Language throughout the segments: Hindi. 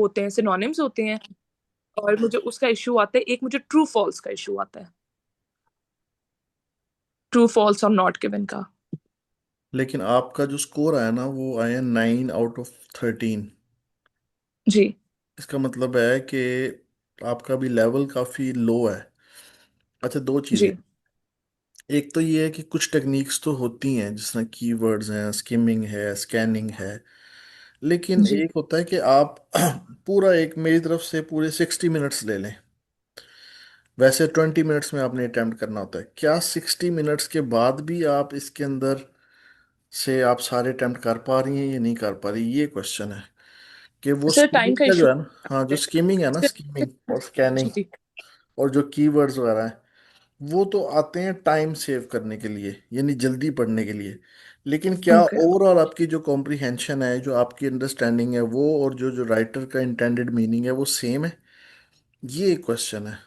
होते हैं, सिनोनिम्स होते हैं। और मुझे उसका इश्यू आता है, एक मुझे ट्रू फॉल्स का इश्यू आता है, ट्रू फॉल्स और नॉट गिवन का। लेकिन आपका जो स्कोर आया ना वो आया 9 आउट ऑफ 13। जी। इसका मतलब है कि आपका भी लेवल काफ़ी लो है। अच्छा, दो चीज़ें। जी। एक तो ये है कि कुछ टेक्निक्स तो होती हैं जिस तरह कीवर्ड्स हैं, स्किमिंग है, स्कैनिंग है। लेकिन जी। एक होता है कि आप पूरा एक मेरी तरफ से पूरे 60 मिनट्स ले लें। वैसे 20 मिनट्स में आपने अटेम्प्ट करना होता है। क्या 60 मिनट्स के बाद भी आप इसके अंदर से आप सारे अटेम्प्ट कर पा रही हैं या नहीं कर पा रही, ये क्वेश्चन है। कि वो सर टाइम स्किमिंग का का इशू जो है ना, हाँ, जो स्किमिंग है ना, स्किमिंग और स्कैनिंग जी जी। और जो कीवर्ड्स वगैरह हैं, वो तो आते हैं टाइम सेव करने के लिए, यानी जल्दी पढ़ने के लिए। लेकिन क्या ओके। ओवरऑल आपकी जो कॉम्प्रिहेंशन है, जो आपकी अंडरस्टैंडिंग है वो, और जो जो राइटर का इंटेंडेड मीनिंग है वो सेम है, ये एक क्वेश्चन है।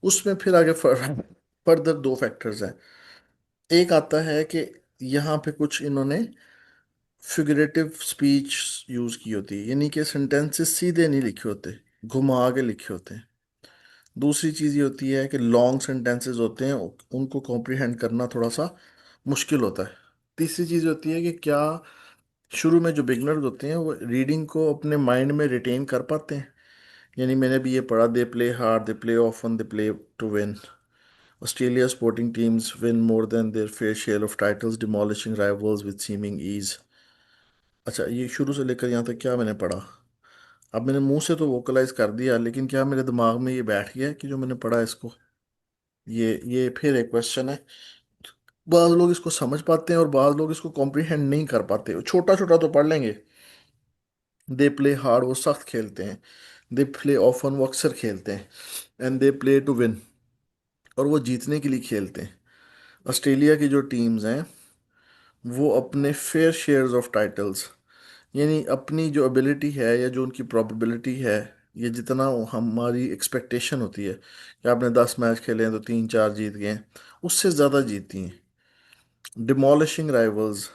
उसमें फिर आगे फर्दर दो फैक्टर्स हैं। एक आता है कि यहाँ पे कुछ इन्होंने फिगरेटिव स्पीच यूज की होती है, यानी कि सेंटेंसेस सीधे नहीं लिखे होते, घुमा के लिखे होते हैं। दूसरी चीज़ ये होती है कि लॉन्ग सेंटेंसेस होते हैं, उनको कॉम्प्रिहेंड करना थोड़ा सा मुश्किल होता है। तीसरी चीज़ होती है कि क्या शुरू में जो बिगनर्स होते हैं वो रीडिंग को अपने माइंड में रिटेन कर पाते हैं। यानी मैंने भी ये पढ़ा, they play hard, they play often, they play to win. Australia sporting teams win more than their fair share of titles, demolishing rivals with seeming ease. अच्छा, ये शुरू से लेकर यहाँ तक क्या मैंने पढ़ा? अब मैंने मुंह से तो वोकलाइज कर दिया, लेकिन क्या मेरे दिमाग में ये बैठ गया है कि जो मैंने पढ़ा इसको? ये फिर एक क्वेश्चन है। बाज़ लोग इसको समझ पाते हैं और बाज़ लोग इसको कॉम्प्रिहेंड नहीं कर पाते। छोटा छोटा तो पढ़ लेंगे, दे प्ले हार्ड वो सख्त खेलते हैं, दे प्ले ऑफन वो अक्सर खेलते हैं, and they play to win और वो जीतने के लिए खेलते हैं। ऑस्ट्रेलिया की जो टीम्स हैं वो अपने फेयर शेयर्स ऑफ टाइटल्स, यानी अपनी जो एबिलिटी है या जो उनकी प्रोबेबिलिटी है, ये जितना हमारी एक्सपेक्टेशन होती है कि आपने 10 मैच खेले हैं तो 3-4 जीत गए हैं, उससे ज़्यादा जीती हैं। डिमोलिशिंग राइवल्स,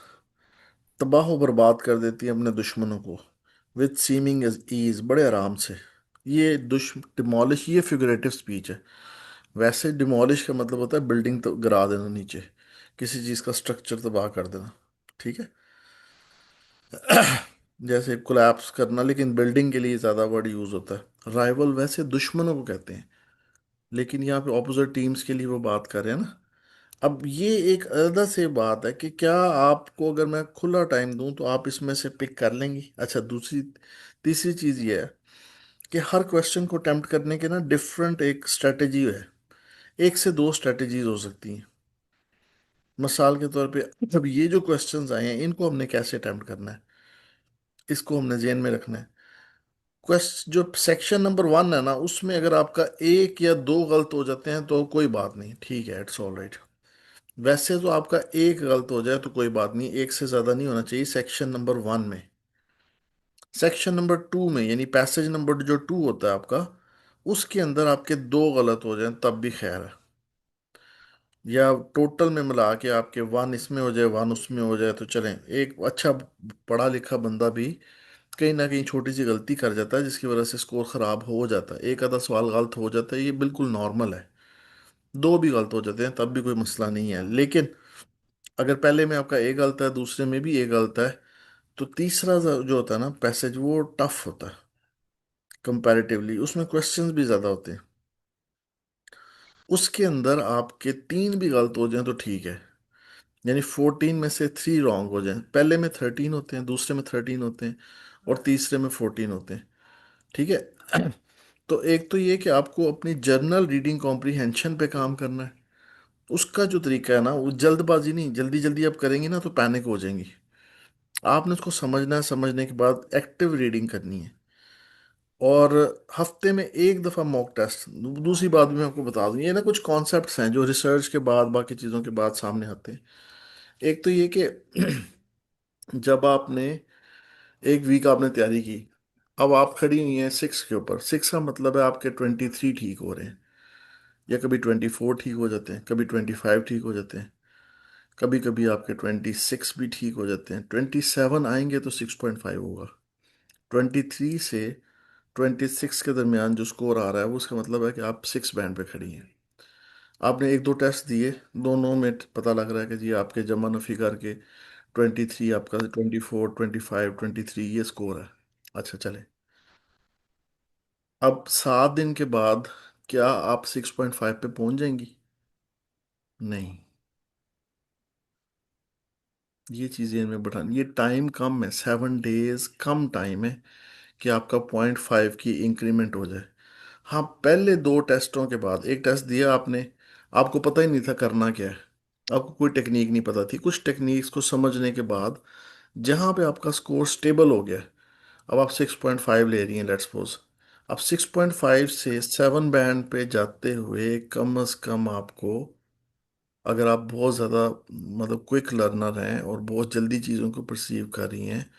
तबाह व बर्बाद कर देती है अपने दुश्मनों को, विद सीमिंग एज ईज, बड़े आराम से। ये डिमोलिश ये फिगरेटिव स्पीच है। वैसे डिमोलिश का मतलब होता है बिल्डिंग तो गिरा देना नीचे, किसी चीज़ का स्ट्रक्चर तबाह कर देना, ठीक है। जैसे कोलैप्स करना, लेकिन बिल्डिंग के लिए ज़्यादा वर्ड यूज़ होता है। राइवल वैसे दुश्मनों को कहते हैं, लेकिन यहाँ पे ऑपोजिट टीम्स के लिए वो बात कर रहे हैं ना। अब ये एक अलग से बात है कि क्या आपको अगर मैं खुला टाइम दूं तो आप इसमें से पिक कर लेंगी। अच्छा, दूसरी तीसरी चीज़ ये है कि हर क्वेश्चन को अटेम्प्ट करने के ना डिफरेंट एक स्ट्रेटेजी है। एक से दो स्ट्रेटेजीज हो सकती हैं। मिसाल के तौर पे, अब ये जो क्वेश्चंस आए हैं इनको हमने कैसे अटेम्प्ट करना है, इसको हमने जेन में रखना है। क्वेश्चन जो सेक्शन नंबर 1 है ना, उसमें अगर आपका एक या दो गलत हो जाते हैं तो कोई बात नहीं, ठीक है, इट्स ऑल राइट। वैसे तो आपका एक गलत हो जाए तो कोई बात नहीं, एक से ज़्यादा नहीं होना चाहिए सेक्शन नंबर 1 में। सेक्शन नंबर 2 में, यानी पैसेज नंबर जो 2 होता है आपका, उसके अंदर आपके दो गलत हो जाए तब भी खैर है। या टोटल में मिला के आपके 1 इसमें हो जाए 1 उसमें हो जाए तो चलें। एक अच्छा पढ़ा लिखा बंदा भी कहीं ना कहीं छोटी सी गलती कर जाता है जिसकी वजह से स्कोर खराब हो जाता है, एक आधा सवाल गलत हो जाता है, ये बिल्कुल नॉर्मल है। दो भी गलत हो जाते हैं तब भी कोई मसला नहीं है। लेकिन अगर पहले में आपका एक गलत है, दूसरे में भी एक गलत है, तो तीसरा जो होता है ना पैसेज, वो टफ होता है कंपैरेटिवली, उसमें क्वेश्चंस भी ज़्यादा होते हैं। उसके अंदर आपके तीन भी गलत हो जाएं तो ठीक है, यानी 14 में से 3 रॉन्ग हो जाएं, पहले में 13 होते हैं, दूसरे में 13 होते हैं, और तीसरे में 14 होते हैं, ठीक है। तो एक तो ये कि आपको अपनी जर्नल रीडिंग कॉम्प्रिहेंशन पे काम करना है। उसका जो तरीका है ना, वो जल्दबाजी नहीं, जल्दी जल्दी आप करेंगी ना तो पैनिक हो जाएंगी। आपने उसको समझना है, समझने के बाद एक्टिव रीडिंग करनी है। और हफ्ते में एक दफ़ा मॉक टेस्ट। दूसरी बात भी मैं आपको बता दूं, ये ना कुछ कॉन्सेप्ट्स हैं जो रिसर्च के बाद बाकी चीज़ों के बाद सामने आते हैं। एक तो ये कि जब आपने एक वीक आपने तैयारी की, अब आप खड़ी हुई हैं 6 के ऊपर। 6 का मतलब है आपके 23 ठीक हो रहे हैं, या कभी 24 ठीक हो जाते हैं, कभी 25 ठीक हो जाते हैं, कभी कभी आपके 26 भी ठीक हो जाते हैं। 27 आएंगे तो 6.5 होगा। 23 से 26 के दरमियान जो स्कोर आ रहा है वो उसका मतलब है कि आप 6 बैंड पे खड़ी हैं। आपने एक दो टेस्ट दिए, दोनों में पता लग रहा है कि जी आपके जमा नफी करके 23, आपका 24, 25, 23 ये स्कोर है। अच्छा चले, अब 7 दिन के बाद क्या आप 6.5 पे पहुंच जाएंगी? नहीं। ये चीज़ें इनमें बढ़ानी, ये टाइम कम है, 7 डेज कम टाइम है कि आपका 0.5 की इंक्रीमेंट हो जाए। हाँ, पहले 2 टेस्टों के बाद, एक टेस्ट दिया आपने, आपको पता ही नहीं था करना क्या है, आपको कोई टेक्निक नहीं पता थी, कुछ टेक्निक्स को समझने के बाद जहाँ पे आपका स्कोर स्टेबल हो गया, अब आप 6.5 ले रही हैं लेट्स सपोज। अब 6.5 से 7 बैंड पे जाते हुए कम अज कम आपको, अगर आप बहुत ज़्यादा मतलब क्विक लर्नर हैं और बहुत जल्दी चीज़ों को परसीव कर रही हैं,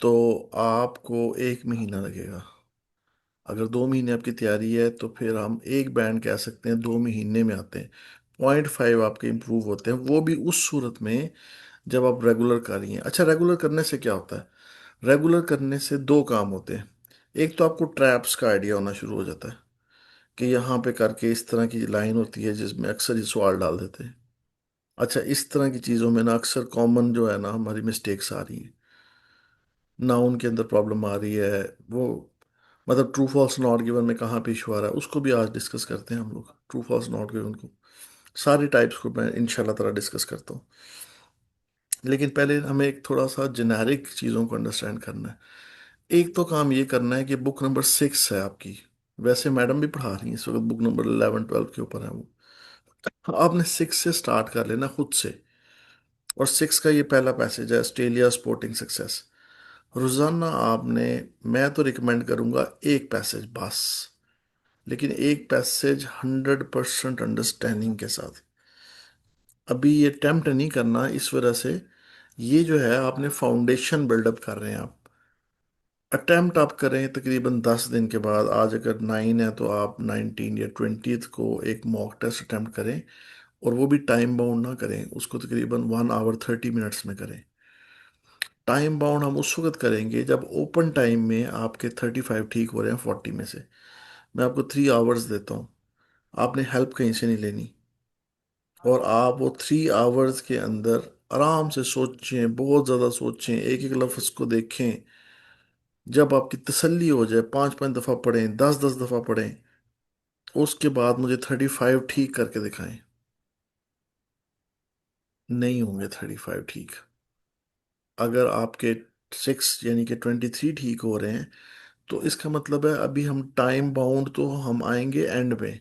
तो आपको 1 महीना लगेगा। अगर 2 महीने आपकी तैयारी है तो फिर हम एक बैंड कह सकते हैं 2 महीने में आते हैं। 0.5 आपके इम्प्रूव होते हैं, वो भी उस सूरत में जब आप रेगुलर कर रही हैं। अच्छा, रेगुलर करने से क्या होता है? रेगुलर करने से दो काम होते हैं। एक तो आपको ट्रैप्स का आइडिया होना शुरू हो जाता है कि यहाँ पे करके इस तरह की लाइन होती है जिसमें अक्सर ये सवाल डाल देते हैं। अच्छा, इस तरह की चीज़ों में ना अक्सर कॉमन जो है ना हमारी मिस्टेक्स आ रही हैं, ना उनके अंदर प्रॉब्लम आ रही है। वो मतलब ट्रू फॉल्स नॉट गिवन में कहाँ पे इशू आ रहा है उसको भी आज डिस्कस करते हैं हम लोग, ट्रू फॉल्स नॉट गिवन को, सारी टाइप्स को मैं इंशाल्लाह ताला डिस्कस करता हूँ। लेकिन पहले हमें एक थोड़ा सा जेनेरिक चीज़ों को अंडरस्टैंड करना है। एक तो काम ये करना है कि बुक नंबर 6 है आपकी, वैसे मैडम भी पढ़ा रही हैं इस वक्त, बुक नंबर 11 12 के ऊपर है वो। आपने 6 से स्टार्ट कर लेना खुद से, और 6 का ये पहला पैसेज है, ऑस्ट्रेलिया स्पोर्टिंग सक्सेस। रोजाना आपने, मैं तो रिकमेंड करूंगा एक पैसेज बस, लेकिन एक पैसेज 100% अंडरस्टैंडिंग के साथ। अभी ये अटेम्प्ट नहीं करना इस वजह से, ये जो है आपने फाउंडेशन बिल्डअप कर रहे हैं आप। अटेम्प्ट आप करें तकरीबन 10 दिन के बाद, आज अगर 9 है तो आप 19 या 20 को एक मॉक टेस्ट अटेम्प्ट करें, और वो भी टाइम बाउंड ना करें उसको, तकरीबन 1 आवर 30 मिनट्स में करें। टाइम बाउंड हम उस वक्त करेंगे जब ओपन टाइम में आपके 35 ठीक हो रहे हैं 40 में से। मैं आपको 3 आवर्स देता हूँ, आपने हेल्प कहीं से नहीं लेनी, और आप वो 3 आवर्स के अंदर आराम से सोचें, बहुत ज़्यादा सोचें, एक एक लफ्ज़ को देखें। जब आपकी तसल्ली हो जाए, 5 5 दफ़ा पढ़ें, 10 10 दफ़ा पढ़ें, उसके बाद मुझे 35 ठीक करके दिखाएं। नहीं होंगे 35 ठीक। अगर आपके 6 यानी कि 23 ठीक हो रहे हैं, तो इसका मतलब है अभी हम टाइम बाउंड, तो हम आएंगे एंड में।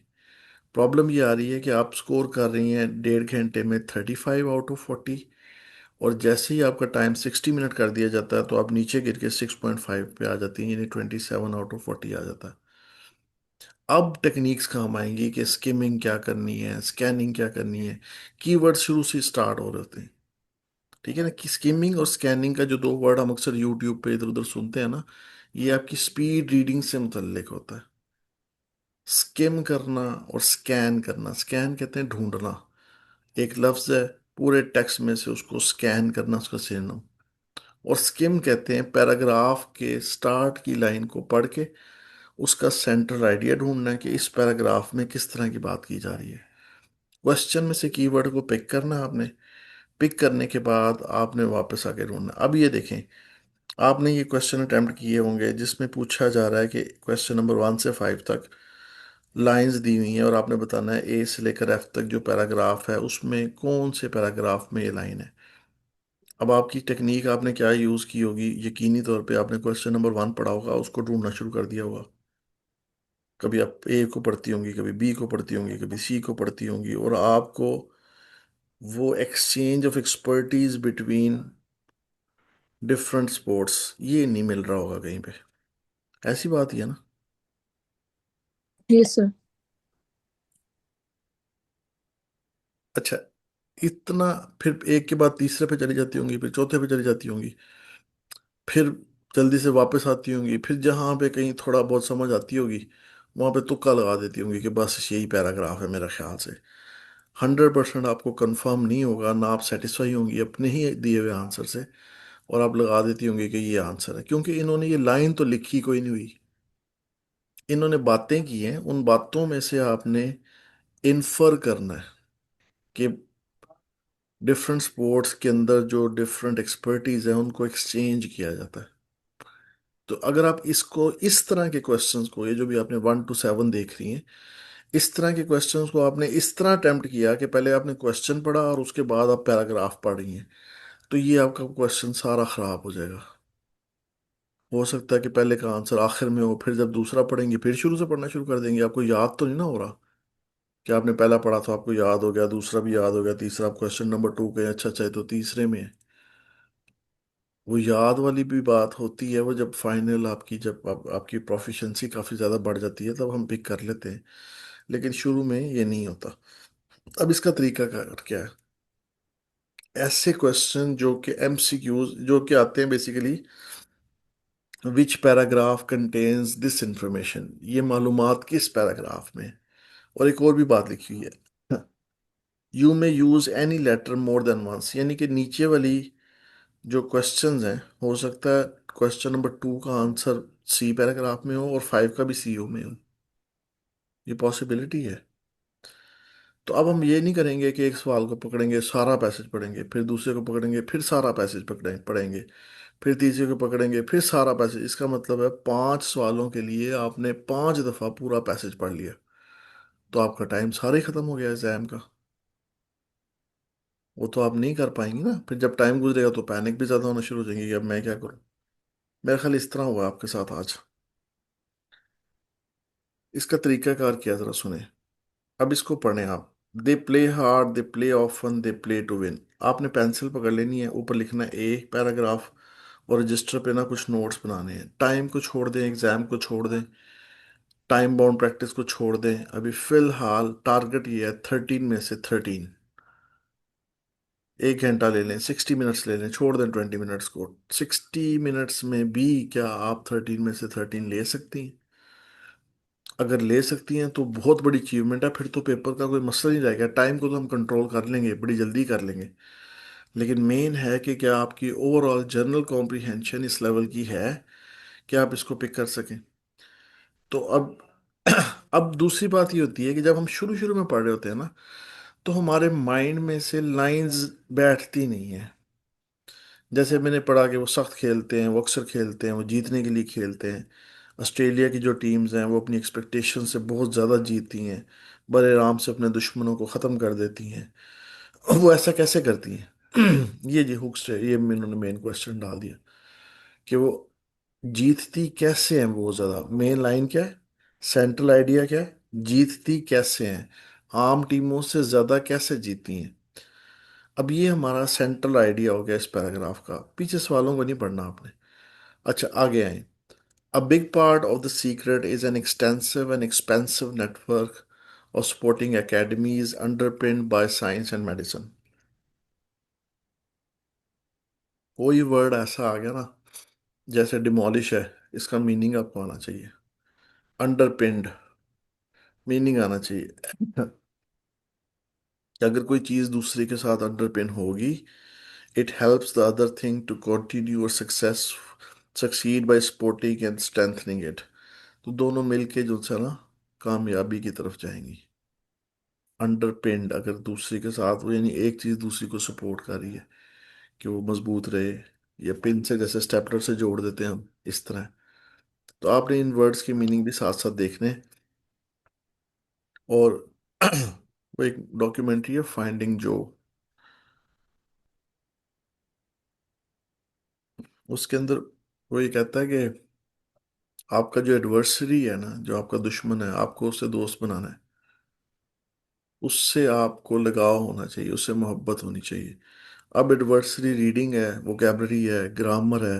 प्रॉब्लम ये आ रही है कि आप स्कोर कर रही हैं 1.5 घंटे में 35 आउट ऑफ 40, और जैसे ही आपका टाइम 60 मिनट कर दिया जाता है तो आप नीचे गिर के 6.5 पे आ जाती हैं, यानी 27 आउट ऑफ 40 आ जाता है। अब टेक्निक्स काम आएंगी कि स्किमिंग क्या करनी है, स्कैनिंग क्या करनी है। कीवर्ड शुरू से स्टार्ट हो रहे होते हैं, ठीक है ना, कि स्किमिंग और स्कैनिंग का जो दो वर्ड हम अक्सर यूट्यूब पे इधर उधर सुनते हैं ना, ये आपकी स्पीड रीडिंग से मुतल्लिक होता है। स्किम करना और स्कैन करना, स्कैन कहते हैं ढूंढना, एक लफ्ज है, पूरे टेक्स्ट में से उसको स्कैन करना, उसका सिनोनिम। और स्किम कहते हैं पैराग्राफ के स्टार्ट की लाइन को पढ़ के उसका सेंट्रल आइडिया ढूंढना है कि इस पैराग्राफ में किस तरह की बात की जा रही है। क्वेश्चन में से कीवर्ड को पिक करना है आपने, पिक करने के बाद आपने वापस आके ढूंढना। अब ये देखें, आपने ये क्वेश्चन अटेम्प्ट किए होंगे जिसमें पूछा जा रहा है कि क्वेश्चन नंबर 1 से 5 तक लाइंस दी हुई हैं, और आपने बताना है ए से लेकर एफ तक जो पैराग्राफ है उसमें कौन से पैराग्राफ में ये लाइन है। अब आपकी टेक्निक आपने क्या यूज़ की होगी, यकीनी तौर पे आपने क्वेश्चन नंबर 1 पढ़ा होगा, उसको ढूंढना शुरू कर दिया होगा। कभी आप ए को पढ़ती होंगी, कभी बी को पढ़ती होंगी, कभी सी को पढ़ती होंगी, और आपको वो exchange of expertise between different sports ये नहीं मिल रहा होगा कहीं पे। ऐसी बात ही है ना। Yes sir. अच्छा, इतना, फिर एक के बाद तीसरे पे चली जाती होंगी, फिर चौथे पे चली जाती होंगी, फिर जल्दी से वापस आती होंगी, फिर जहाँ पे कहीं थोड़ा बहुत समझ आती होगी वहाँ पे तुक्का लगा देती होंगी कि बस यही पैराग्राफ है मेरा ख्याल से। 100% आपको कंफर्म नहीं होगा ना, आप सेटिस्फाई होंगी अपने ही दिए हुए आंसर से, और आप लगा देती होंगी कि ये आंसर है, क्योंकि इन्होंने ये लाइन तो लिखी कोई नहीं हुई। इन्होंने बातें की हैं, उन बातों में से आपने इन्फर करना है कि डिफरेंट स्पोर्ट्स के अंदर जो डिफरेंट एक्सपर्टीज है उनको एक्सचेंज किया जाता है। तो अगर आप इसको, इस तरह के क्वेश्चंस को, ये जो भी आपने 1 to 7 देख रही हैं, इस तरह के क्वेश्चंस को आपने इस तरह अटेम्प्ट किया कि पहले आपने क्वेश्चन पढ़ा और उसके बाद आप पैराग्राफ पढ़ रही हैं, तो ये आपका क्वेश्चन सारा खराब हो जाएगा। हो सकता है कि पहले का आंसर आखिर में हो, फिर जब दूसरा पढ़ेंगे फिर शुरू से पढ़ना शुरू कर देंगे, आपको याद तो नहीं ना हो रहा कि आपने पहला पढ़ा तो आपको याद हो गया, दूसरा भी याद हो गया, तीसरा क्वेश्चन नंबर 2 के अच्छा अच्छा है तो तीसरे में है। वो याद वाली भी बात होती है, वो जब फाइनल आपकी, जब आपकी प्रोफिशिएंसी काफ़ी ज़्यादा बढ़ जाती है तब हम पिक कर लेते हैं, लेकिन शुरू में ये नहीं होता। अब इसका तरीका क्या है? ऐसे क्वेश्चन जो कि एमसीक्यूज जो कि आते हैं basically, which paragraph contains this information, ये मालूमात किस पैराग्राफ में है? और एक और भी बात लिखी हुई है, you may use any letter more than once, यानी कि नीचे वाली जो क्वेश्चंस हैं, हो सकता है क्वेश्चन नंबर 2 का आंसर सी पैराग्राफ में हो और 5 का भी सी हो में हो, ये पॉसिबिलिटी है। तो अब हम ये नहीं करेंगे कि एक सवाल को पकड़ेंगे सारा पैसेज पढ़ेंगे, फिर दूसरे को पकड़ेंगे फिर सारा पैसेज पढ़ेंगे, फिर तीसरे को पकड़ेंगे फिर सारा पैसेज। इसका मतलब है 5 सवालों के लिए आपने 5 दफा पूरा पैसेज पढ़ लिया, तो आपका टाइम सारा ही खत्म हो गया एग्जाम का। वो तो आप नहीं कर पाएंगी ना, फिर जब टाइम गुजरेगा तो पैनिक भी ज्यादा होना शुरू हो जाएगी कि अब मैं क्या करूं। मेरा ख्याल इस तरह हुआ आपके साथ आज। इसका तरीकाकार क्या, जरा सुने। अब इसको पढ़ें आप। They play hard, they play often, they play to win. आपने पेंसिल पकड़ लेनी है, ऊपर लिखना है ए पैराग्राफ, और रजिस्टर पे ना कुछ नोट्स बनाने हैं। टाइम को छोड़ दें, एग्जाम को छोड़ दें, टाइम बाउंड प्रैक्टिस को छोड़ दें। अभी फिलहाल टारगेट ये है 13 में से 13। 1 घंटा ले लें, 60 मिनट्स ले लें, छोड़ दें 20 मिनट्स को। 60 मिनट्स में भी क्या आप 13 में से 13 ले सकती हैं? अगर ले सकती हैं तो बहुत बड़ी अचीवमेंट है, फिर तो पेपर का कोई मसला नहीं रहेगा। टाइम को तो हम कंट्रोल कर लेंगे, बड़ी जल्दी कर लेंगे, लेकिन मेन है कि क्या आपकी ओवरऑल जनरल कॉम्प्रिहेंशन इस लेवल की है कि आप इसको पिक कर सकें। तो अब अब दूसरी बात ये होती है कि जब हम शुरू शुरू में पढ़ रहे होते हैं ना, तो हमारे माइंड में से लाइंस बैठती नहीं है। जैसे मैंने पढ़ा कि वो सख्त खेलते हैं, वो अक्सर खेलते हैं, वो जीतने के लिए खेलते हैं। ऑस्ट्रेलिया की जो टीम्स हैं वो अपनी एक्सपेक्टेशन से बहुत ज़्यादा जीतती हैं, बड़े आराम से अपने दुश्मनों को ख़त्म कर देती हैं। वो ऐसा कैसे करती हैं? ये जी हुक्स है, ये इन्होंने मेन क्वेश्चन डाल दिया कि वो जीतती कैसे हैं। वो ज़्यादा मेन लाइन क्या है, सेंट्रल आइडिया क्या है, जीतती कैसे हैं, आम टीमों से ज़्यादा कैसे जीती हैं। अब ये हमारा सेंट्रल आइडिया हो गया इस पैराग्राफ का, पीछे सवालों को नहीं पढ़ना आपने। अच्छा आगे आए। A big part of the secret is an extensive and expensive network of sporting academies underpinned by science and medicine। कोई वर्ड ऐसा आ गया ना जैसे डिमोलिश है, इसका मीनिंग आपको आना चाहिए। अंडरपिन्ड मीनिंग आना चाहिए कि अगर कोई चीज़ दूसरे के साथ अंडरपिन होगी, it helps the other thing to continue और succeed by supporting and strengthening it. तो दोनों मिलके जो है ना कामयाबी की तरफ जाएंगी। अंडरपिन्ड अगर दूसरे के साथ वो, यानी एक चीज दूसरी को सपोर्ट कर रही है कि वो मजबूत रहे, या पिन से जैसे स्टेपलर से जोड़ देते हैं हम इस तरह। तो आपने इन वर्ड्स के मीनिंग भी साथ साथ देखने हैं। और वो एक डॉक्यूमेंट्री है फाइंडिंग जो, उसके अंदर वो ये कहता है कि आपका जो एडवर्सरी है ना, जो आपका दुश्मन है, आपको उससे दोस्त बनाना है। उससे आपको लगाव होना चाहिए, उससे मोहब्बत होनी चाहिए। अब एडवर्सरी रीडिंग है, वोकेबलरी है, ग्रामर है,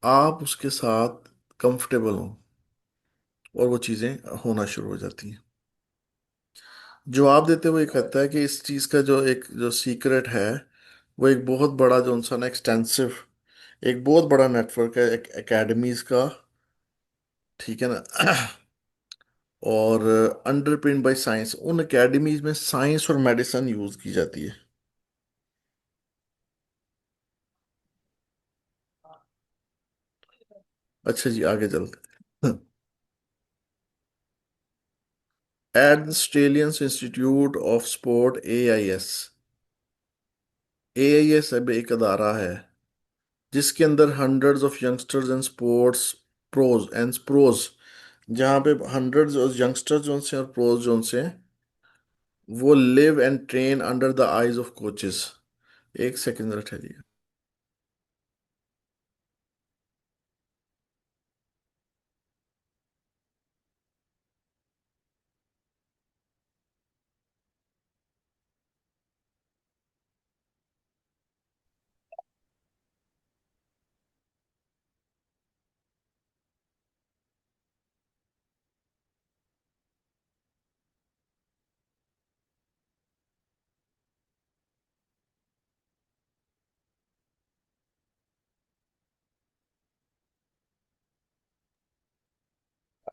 आप उसके साथ कंफर्टेबल हो और वो चीज़ें होना शुरू हो जाती हैं। जवाब देते हुए कहता है कि इस चीज़ का जो एक जो सीक्रेट है, वो एक बहुत बड़ा जो इंसान एक्सटेंसिव, एक बहुत बड़ा नेटवर्क है एक एकेडमीज का, ठीक है ना। और अंडरपिन बाय साइंस, उन एकेडमीज में साइंस और मेडिसिन यूज की जाती है। अच्छा जी आगे चलते हैं। At the Australian Institute of Sport AIS। AIS अब एक अदारा है जिसके अंदर hundreds of youngsters and sports pros, जहाँ पे हंड्रेड्स ऑफ यंगस्टर्स जो से और प्रोज जो से वो live and train under the eyes of coaches. एक सेकंड जरा ठहरिए।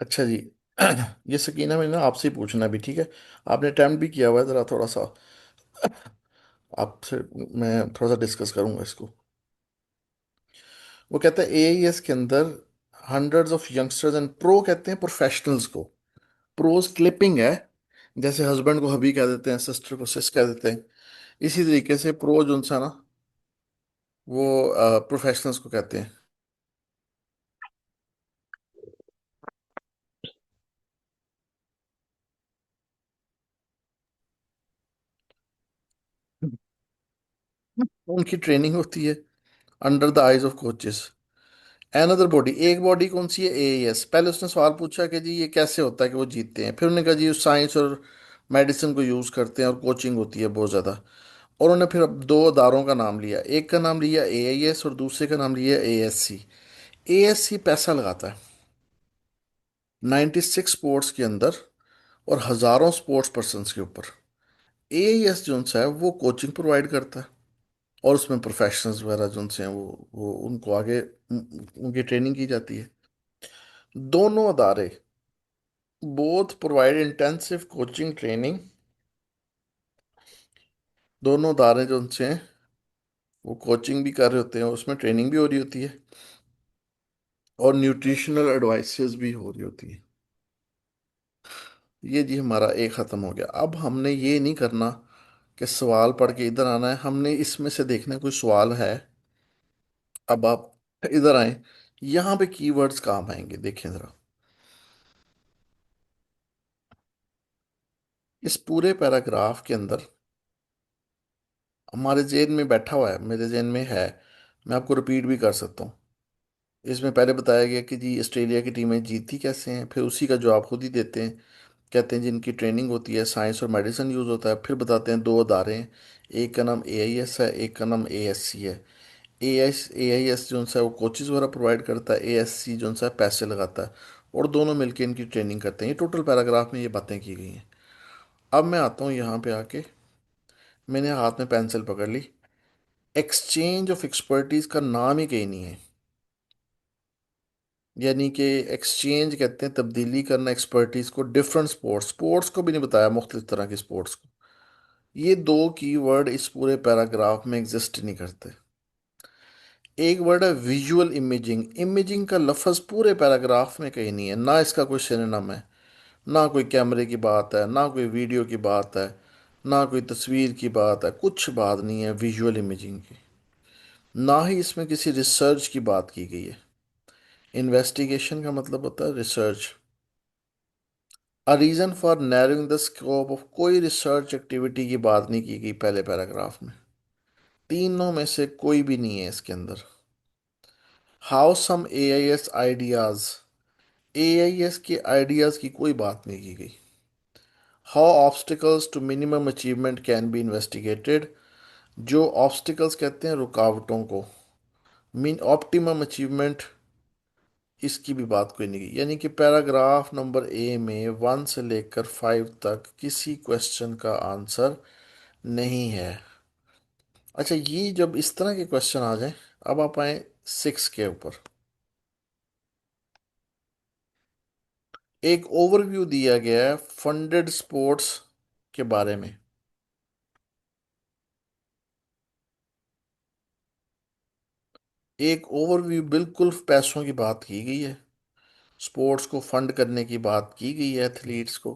अच्छा जी। ये सकीना मैंने ना आपसे ही पूछना भी, ठीक है? आपने अटेम्प्ट भी किया हुआ है, ज़रा थोड़ा सा आपसे मैं थोड़ा सा डिस्कस करूंगा इसको। वो कहता है AIS के अंदर hundreds of youngsters and pro कहते हैं प्रोफेशनल्स को। प्रोज क्लिपिंग है, जैसे हस्बैंड को हबी कह देते हैं, सिस्टर को सिस कह देते हैं। इसी तरीके से प्रो जो सा ना, वो प्रोफेशनल्स को कहते हैं। उनकी ट्रेनिंग होती है under the eyes of coaches. Another body, एक बॉडी कौन सी है? AIS। पहले उसने सवाल पूछा कि जी ये कैसे होता है कि वो जीतते हैं, फिर उन्होंने कहा जी साइंस और मेडिसिन को यूज़ करते हैं और कोचिंग होती है बहुत ज़्यादा। और उन्होंने फिर अब दो अदारों का नाम लिया, एक का नाम लिया AIS और दूसरे का नाम लिया ASC। ASC पैसा लगाता है 96 स्पोर्ट्स के अंदर और हज़ारों स्पोर्ट्स पर्सन्स के ऊपर। AIS जो सा है वो कोचिंग प्रोवाइड करता है और उसमें प्रोफेशनल्स वगैरह जो से हैं वो उनको आगे उनकी ट्रेनिंग की जाती है। दोनों अदारे both provide intensive coaching training. दोनों अदारे जो उनसे हैं वो कोचिंग भी कर रहे होते हैं, उसमें ट्रेनिंग भी हो रही होती है और न्यूट्रिशनल एडवाइसेस भी हो रही होती है। ये जी हमारा एक ख़त्म हो गया। अब हमने ये नहीं करना कि सवाल पढ़ के इधर आना है, हमने इसमें से देखना है कोई सवाल है। अब आप इधर आए, यहाँ पे कीवर्ड्स काम आएंगे, देखें ज़रा। इस पूरे पैराग्राफ के अंदर हमारे जेहन में बैठा हुआ है, मेरे जेहन में है, मैं आपको रिपीट भी कर सकता हूँ। इसमें पहले बताया गया कि जी ऑस्ट्रेलिया की टीमें जीतती कैसे हैं, फिर उसी का जवाब खुद ही देते हैं। कहते हैं जिनकी ट्रेनिंग होती है, साइंस और मेडिसिन यूज़ होता है। फिर बताते हैं दो अदारे हैं, एक का नाम AIS है, एक का नाम ASC है। AIS जो सा है वो कोचेज़ वगैरह प्रोवाइड करता है, ASC जो सा है पैसे लगाता है, और दोनों मिलकर इनकी ट्रेनिंग करते हैं। ये टोटल पैराग्राफ में ये बातें की गई हैं। अब मैं आता हूँ यहाँ पे आके, मैंने हाथ में पेंसिल पकड़ ली। एक्सचेंज ऑफ एक्सपर्टीज का नाम ही कहीं नहीं है। यानी कि एक्सचेंज कहते हैं तब्दीली करना एक्सपर्टीज को डिफरेंट स्पोर्ट्स, स्पोर्ट्स को भी नहीं बताया, मुख्तलिफ तरह के स्पोर्ट्स को। ये दो कीवर्ड इस पूरे पैराग्राफ में एग्जिस्ट नहीं करते। एक वर्ड है विजुअल इमेजिंग। इमेजिंग का लफ्ज़ पूरे पैराग्राफ में कहीं नहीं है, ना इसका कोई सिनोनिम है, ना कोई कैमरे की बात है, ना कोई वीडियो की बात है, ना कोई तस्वीर की बात है, कुछ बात नहीं है विजुअल इमेजिंग की। ना ही इसमें किसी रिसर्च की बात की गई है। इन्वेस्टिगेशन का मतलब होता है research. A reason for narrowing the scope of, कोई रिसर्च एक्टिविटी की बात नहीं की गई पहले पैराग्राफ में। तीनों में से कोई भी नहीं है इसके अंदर। How some AIS ideas, AIS के आइडियाज की कोई बात नहीं की गई। How obstacles to minimum achievement can be investigated, जो ऑब्स्टिकल्स कहते हैं रुकावटों को, मीन ऑप्टिमम अचीवमेंट, इसकी भी बात कोई नहीं की। यानी कि पैराग्राफ नंबर A में 1 से लेकर 5 तक किसी क्वेश्चन का आंसर नहीं है। अच्छा, ये जब इस तरह के क्वेश्चन आ जाएं, अब आप आए 6 के ऊपर। एक ओवरव्यू दिया गया है फंडेड स्पोर्ट्स के बारे में। एक ओवरव्यू, बिल्कुल पैसों की बात की गई है, स्पोर्ट्स को फंड करने की बात की गई है एथलीट्स को।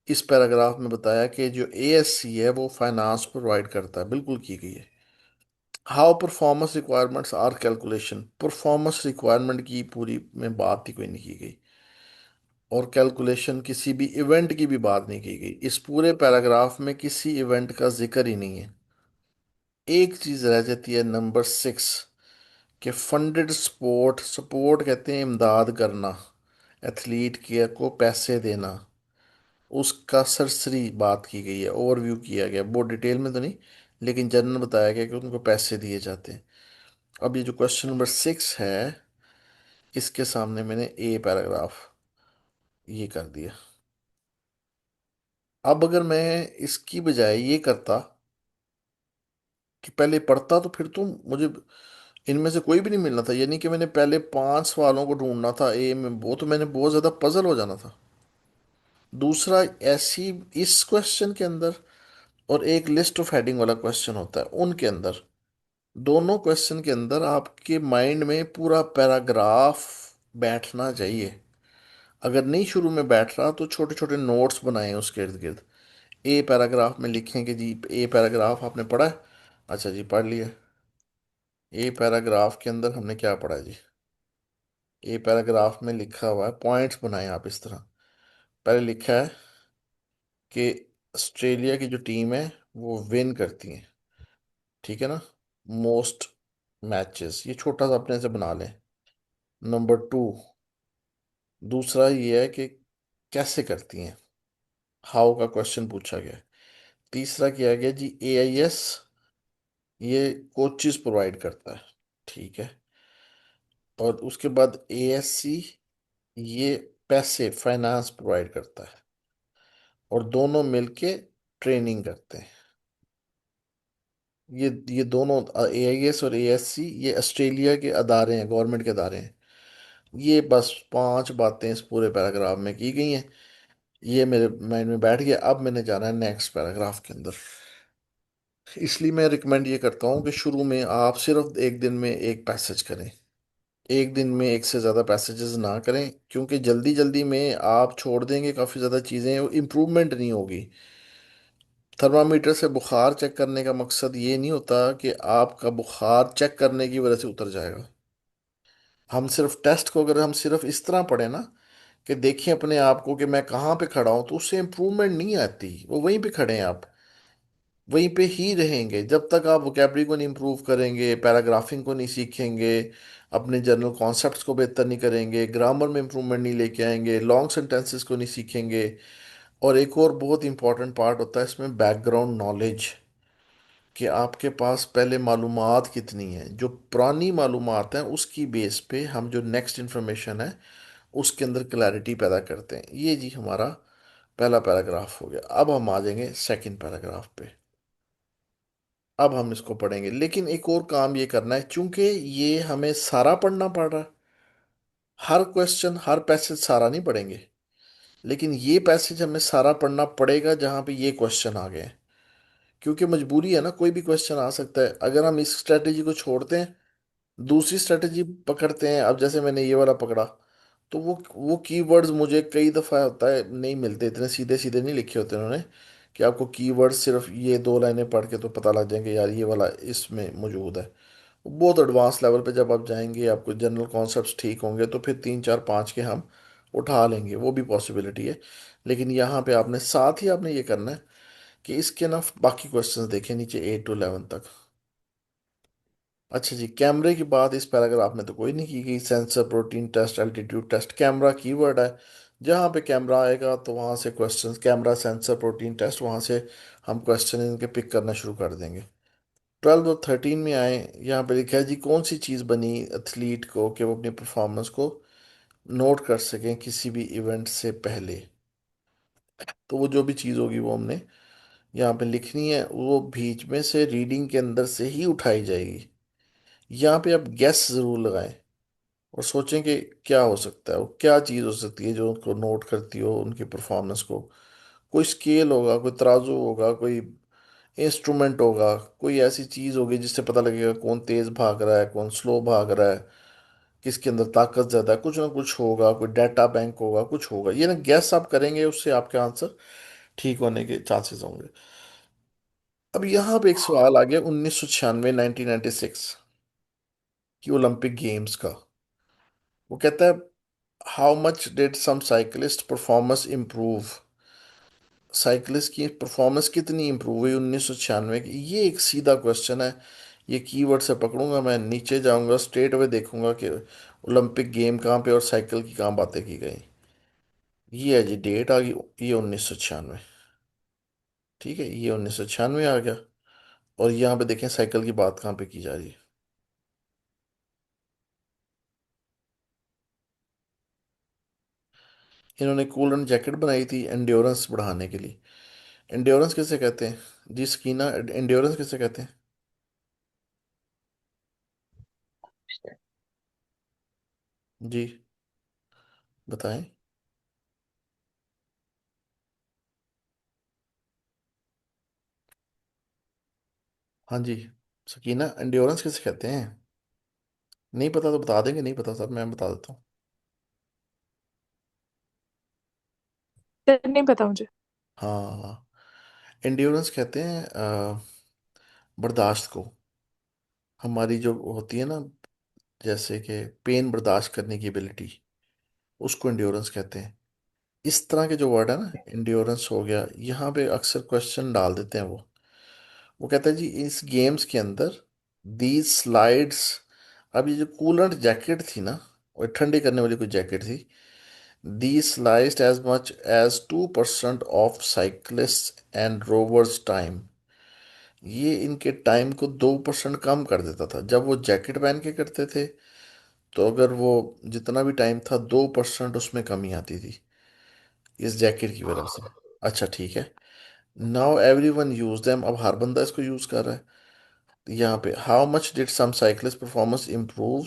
इस पैराग्राफ में बताया कि जो एएससी है वो फाइनेंस प्रोवाइड करता है, बिल्कुल की गई है। How performance requirements are calculation, performance requirement की पूरी में बात ही कोई नहीं की गई, और कैलकुलेशन किसी भी इवेंट की भी बात नहीं की गई। इस पूरे पैराग्राफ में किसी इवेंट का जिक्र ही नहीं है। एक चीज रह जाती है नंबर 6, कि फंडेड सपोर्ट, सपोर्ट कहते हैं इमदाद करना, एथलीट के को पैसे देना, उसका सरसरी बात की गई है, ओवरव्यू किया गया, बहुत डिटेल में तो नहीं, लेकिन जनरल बताया गया कि उनको पैसे दिए जाते हैं। अब ये जो क्वेश्चन नंबर 6 है, इसके सामने मैंने ए पैराग्राफ ये कर दिया। अब अगर मैं इसकी बजाय ये करता कि पहले पढ़ता, तो फिर तो मुझे इनमें से कोई भी नहीं मिलना था, यानी कि मैंने पहले 5 सवालों को ढूंढना था ए में, वो तो मैंने बहुत ज़्यादा पजल हो जाना था। दूसरा, ऐसी इस क्वेश्चन के अंदर और एक लिस्ट ऑफ हेडिंग वाला क्वेश्चन होता है उनके अंदर, दोनों क्वेश्चन के अंदर आपके माइंड में पूरा पैराग्राफ बैठना चाहिए। अगर नहीं शुरू में बैठ रहा तो छोटे छोटे नोट्स बनाएं उसके इर्द गिर्द। ए पैराग्राफ में लिखें कि जी ए पैराग्राफ आपने पढ़ा है, अच्छा जी पढ़ लिया। ए पैराग्राफ के अंदर हमने क्या पढ़ा है जी, ए पैराग्राफ में लिखा हुआ है, पॉइंट्स बनाए आप इस तरह। पहले लिखा है कि ऑस्ट्रेलिया की जो टीम है वो विन करती है, ठीक है ना, मोस्ट मैचेस, ये छोटा सा अपने से बना लें। नंबर 2, दूसरा ये है कि कैसे करती हैं, हाउ का क्वेश्चन पूछा गया है। तीसरा किया गया जी एआईएस, ये कोचिज प्रोवाइड करता है, ठीक है। और उसके बाद एएससी, ये पैसे फाइनेंस प्रोवाइड करता है, और दोनों मिलके ट्रेनिंग करते हैं। ये दोनों एआईएस और एएससी ये ऑस्ट्रेलिया के अदारे हैं, गवर्नमेंट के अदारे हैं। ये बस 5 बातें इस पूरे पैराग्राफ में की गई हैं। ये मेरे माइंड में बैठ गया। अब मैंने जाना है नेक्स्ट पैराग्राफ के अंदर। इसलिए मैं रिकमेंड ये करता हूँ कि शुरू में आप सिर्फ एक दिन में एक पैसेज करें, एक दिन में एक से ज़्यादा पैसेजेस ना करें, क्योंकि जल्दी जल्दी में आप छोड़ देंगे काफ़ी ज़्यादा चीज़ें, इम्प्रूवमेंट नहीं होगी। थर्मामीटर से बुखार चेक करने का मकसद ये नहीं होता कि आपका बुखार चेक करने की वजह से उतर जाएगा। हम सिर्फ टेस्ट को अगर हम सिर्फ इस तरह पढ़े ना कि देखिए अपने आप को कि मैं कहाँ पे खड़ा हूँ, तो उससे इम्प्रूवमेंट नहीं आती, वो वहीं पे खड़े हैं आप, वहीं पे ही रहेंगे जब तक आप वोकेबलरी को नहीं इम्प्रूव करेंगे, पैराग्राफिंग को नहीं सीखेंगे, अपने जनरल कॉन्सेप्ट्स को बेहतर नहीं करेंगे, ग्रामर में इम्प्रूवमेंट नहीं लेके आएंगे, लॉन्ग सेंटेंसेस को नहीं सीखेंगे। और एक और बहुत इंपॉर्टेंट पार्ट होता है इसमें बैकग्राउंड नॉलेज, कि आपके पास पहले मालूमात कितनी है, जो पुरानी मालूमात हैं उसकी बेस पे हम जो नेक्स्ट इंफॉर्मेशन है उसके अंदर क्लैरिटी पैदा करते हैं। ये जी हमारा पहला पैराग्राफ हो गया। अब हम आ जाएंगे सेकंड पैराग्राफ पे। अब हम इसको पढ़ेंगे, लेकिन एक और काम ये करना है, चूंकि ये हमें सारा पढ़ना पड़ रहा है, हर क्वेश्चन हर पैसेज सारा नहीं पढ़ेंगे, लेकिन ये पैसेज हमें सारा पढ़ना पड़ेगा जहाँ पे ये क्वेश्चन आ गए हैं, क्योंकि मजबूरी है ना, कोई भी क्वेश्चन आ सकता है। अगर हम इस स्ट्रेटेजी को छोड़ते हैं, दूसरी स्ट्रेटेजी पकड़ते हैं, अब जैसे मैंने ये वाला पकड़ा, तो वो कीवर्ड्स मुझे कई दफ़ा होता है नहीं मिलते, इतने सीधे सीधे नहीं लिखे होते उन्होंने कि आपको कीवर्ड्स सिर्फ ये 2 लाइनें पढ़ के तो पता लग जाएंगे यार ये वाला इसमें मौजूद है। बहुत एडवांस लेवल पे जब आप जाएंगे, आपको जनरल कॉन्सेप्ट्स ठीक होंगे, तो फिर 3 4 5 के हम उठा लेंगे, वो भी पॉसिबिलिटी है। लेकिन यहाँ पे आपने साथ ही आपने ये करना है कि इसके ना बाकी क्वेश्चंस देखें नीचे 8 to 11 तक। अच्छा जी, कैमरे की बात इस पैराग्राफ में तो कोई नहीं की गई। Sensor, protein test, altitude test, camera keyword है। जहाँ पे कैमरा आएगा तो वहाँ से questions, camera, sensor, protein test, वहाँ से हम क्वेश्चन इनके पिक करना शुरू कर देंगे। 12 और 13 में आए, यहाँ पे लिखा है जी कौन सी चीज़ बनी एथलीट को कि वो अपनी परफॉर्मेंस को नोट कर सकें किसी भी इवेंट से पहले। तो वो जो भी चीज़ होगी वो हमने यहाँ पे लिखनी है, वो बीच में से रीडिंग के अंदर से ही उठाई जाएगी। यहाँ पे आप गैस ज़रूर लगाएं और सोचें कि क्या हो सकता है, वो क्या चीज़ हो सकती है जो उनको नोट करती हो उनकी परफॉर्मेंस को। कोई स्केल होगा, कोई तराजू होगा, कोई इंस्ट्रूमेंट होगा, कोई ऐसी चीज़ होगी जिससे पता लगेगा कौन तेज़ भाग रहा है, कौन स्लो भाग रहा है, किसके अंदर ताकत ज़्यादा है, कुछ ना कुछ होगा, कोई डाटा बैंक होगा, कुछ होगा। ये ना गैस आप करेंगे उससे आपके आंसर ठीक होने के चांसेस होंगे। अब यहाँ पे एक सवाल आ गया 1996, 1996 की ओलंपिक गेम्स का। वो कहता है how much did some cyclist performance improve. Cyclist की परफॉर्मेंस कितनी इंप्रूव हुई 1996 की, ये एक सीधा क्वेश्चन है। ये कीवर्ड से पकड़ूंगा मैं, नीचे जाऊंगा, स्ट्रेट अवे देखूंगा कि ओलंपिक गेम कहाँ पे और साइकिल की कहाँ बातें की गई। ये है जी डेट आ गई, ये 1996। ठीक है, ये 1996 आ गया। और यहाँ पे देखें साइकिल की बात कहाँ पे की जा रही है। इन्होंने कूल एंड जैकेट बनाई थी एंड्योरेंस बढ़ाने के लिए। एंड्योरेंस किसे कहते हैं जी स्कीना, एंड्योरेंस किसे कहते हैं? जी बताएं। हाँ जी, सकीना एंड्योरेंस किसे कहते हैं? नहीं पता तो बता देंगे, नहीं पता सर मैं बता देता हूँ। सर नहीं पता मुझे। हाँ, एंड्योरेंस कहते हैं बर्दाश्त को। हमारी जो होती है ना, जैसे कि पेन बर्दाश्त करने की एबिलिटी, उसको एंड्योरेंस कहते हैं। इस तरह के जो वर्ड है ना, एंड्योरेंस हो गया, यहाँ पे अक्सर क्वेश्चन डाल देते हैं वो कहता है जी इस गेम्स के अंदर दीज स्लाइड्स। अब ये जो कूलर जैकेट थी ना, और ठंडी करने वाली कोई जैकेट थी, the sliced as much as 2% of cyclists and rovers time. ये इनके टाइम को 2% कम कर देता था जब वो जैकेट पहन के करते थे। तो अगर वो जितना भी टाइम था, 2% उसमें कमी आती थी इस जैकेट की वजह से। अच्छा ठीक है, now every one use them, अब हर बंदा इसको यूज कर रहा है। यहाँ पे how much did some cyclist performance improve,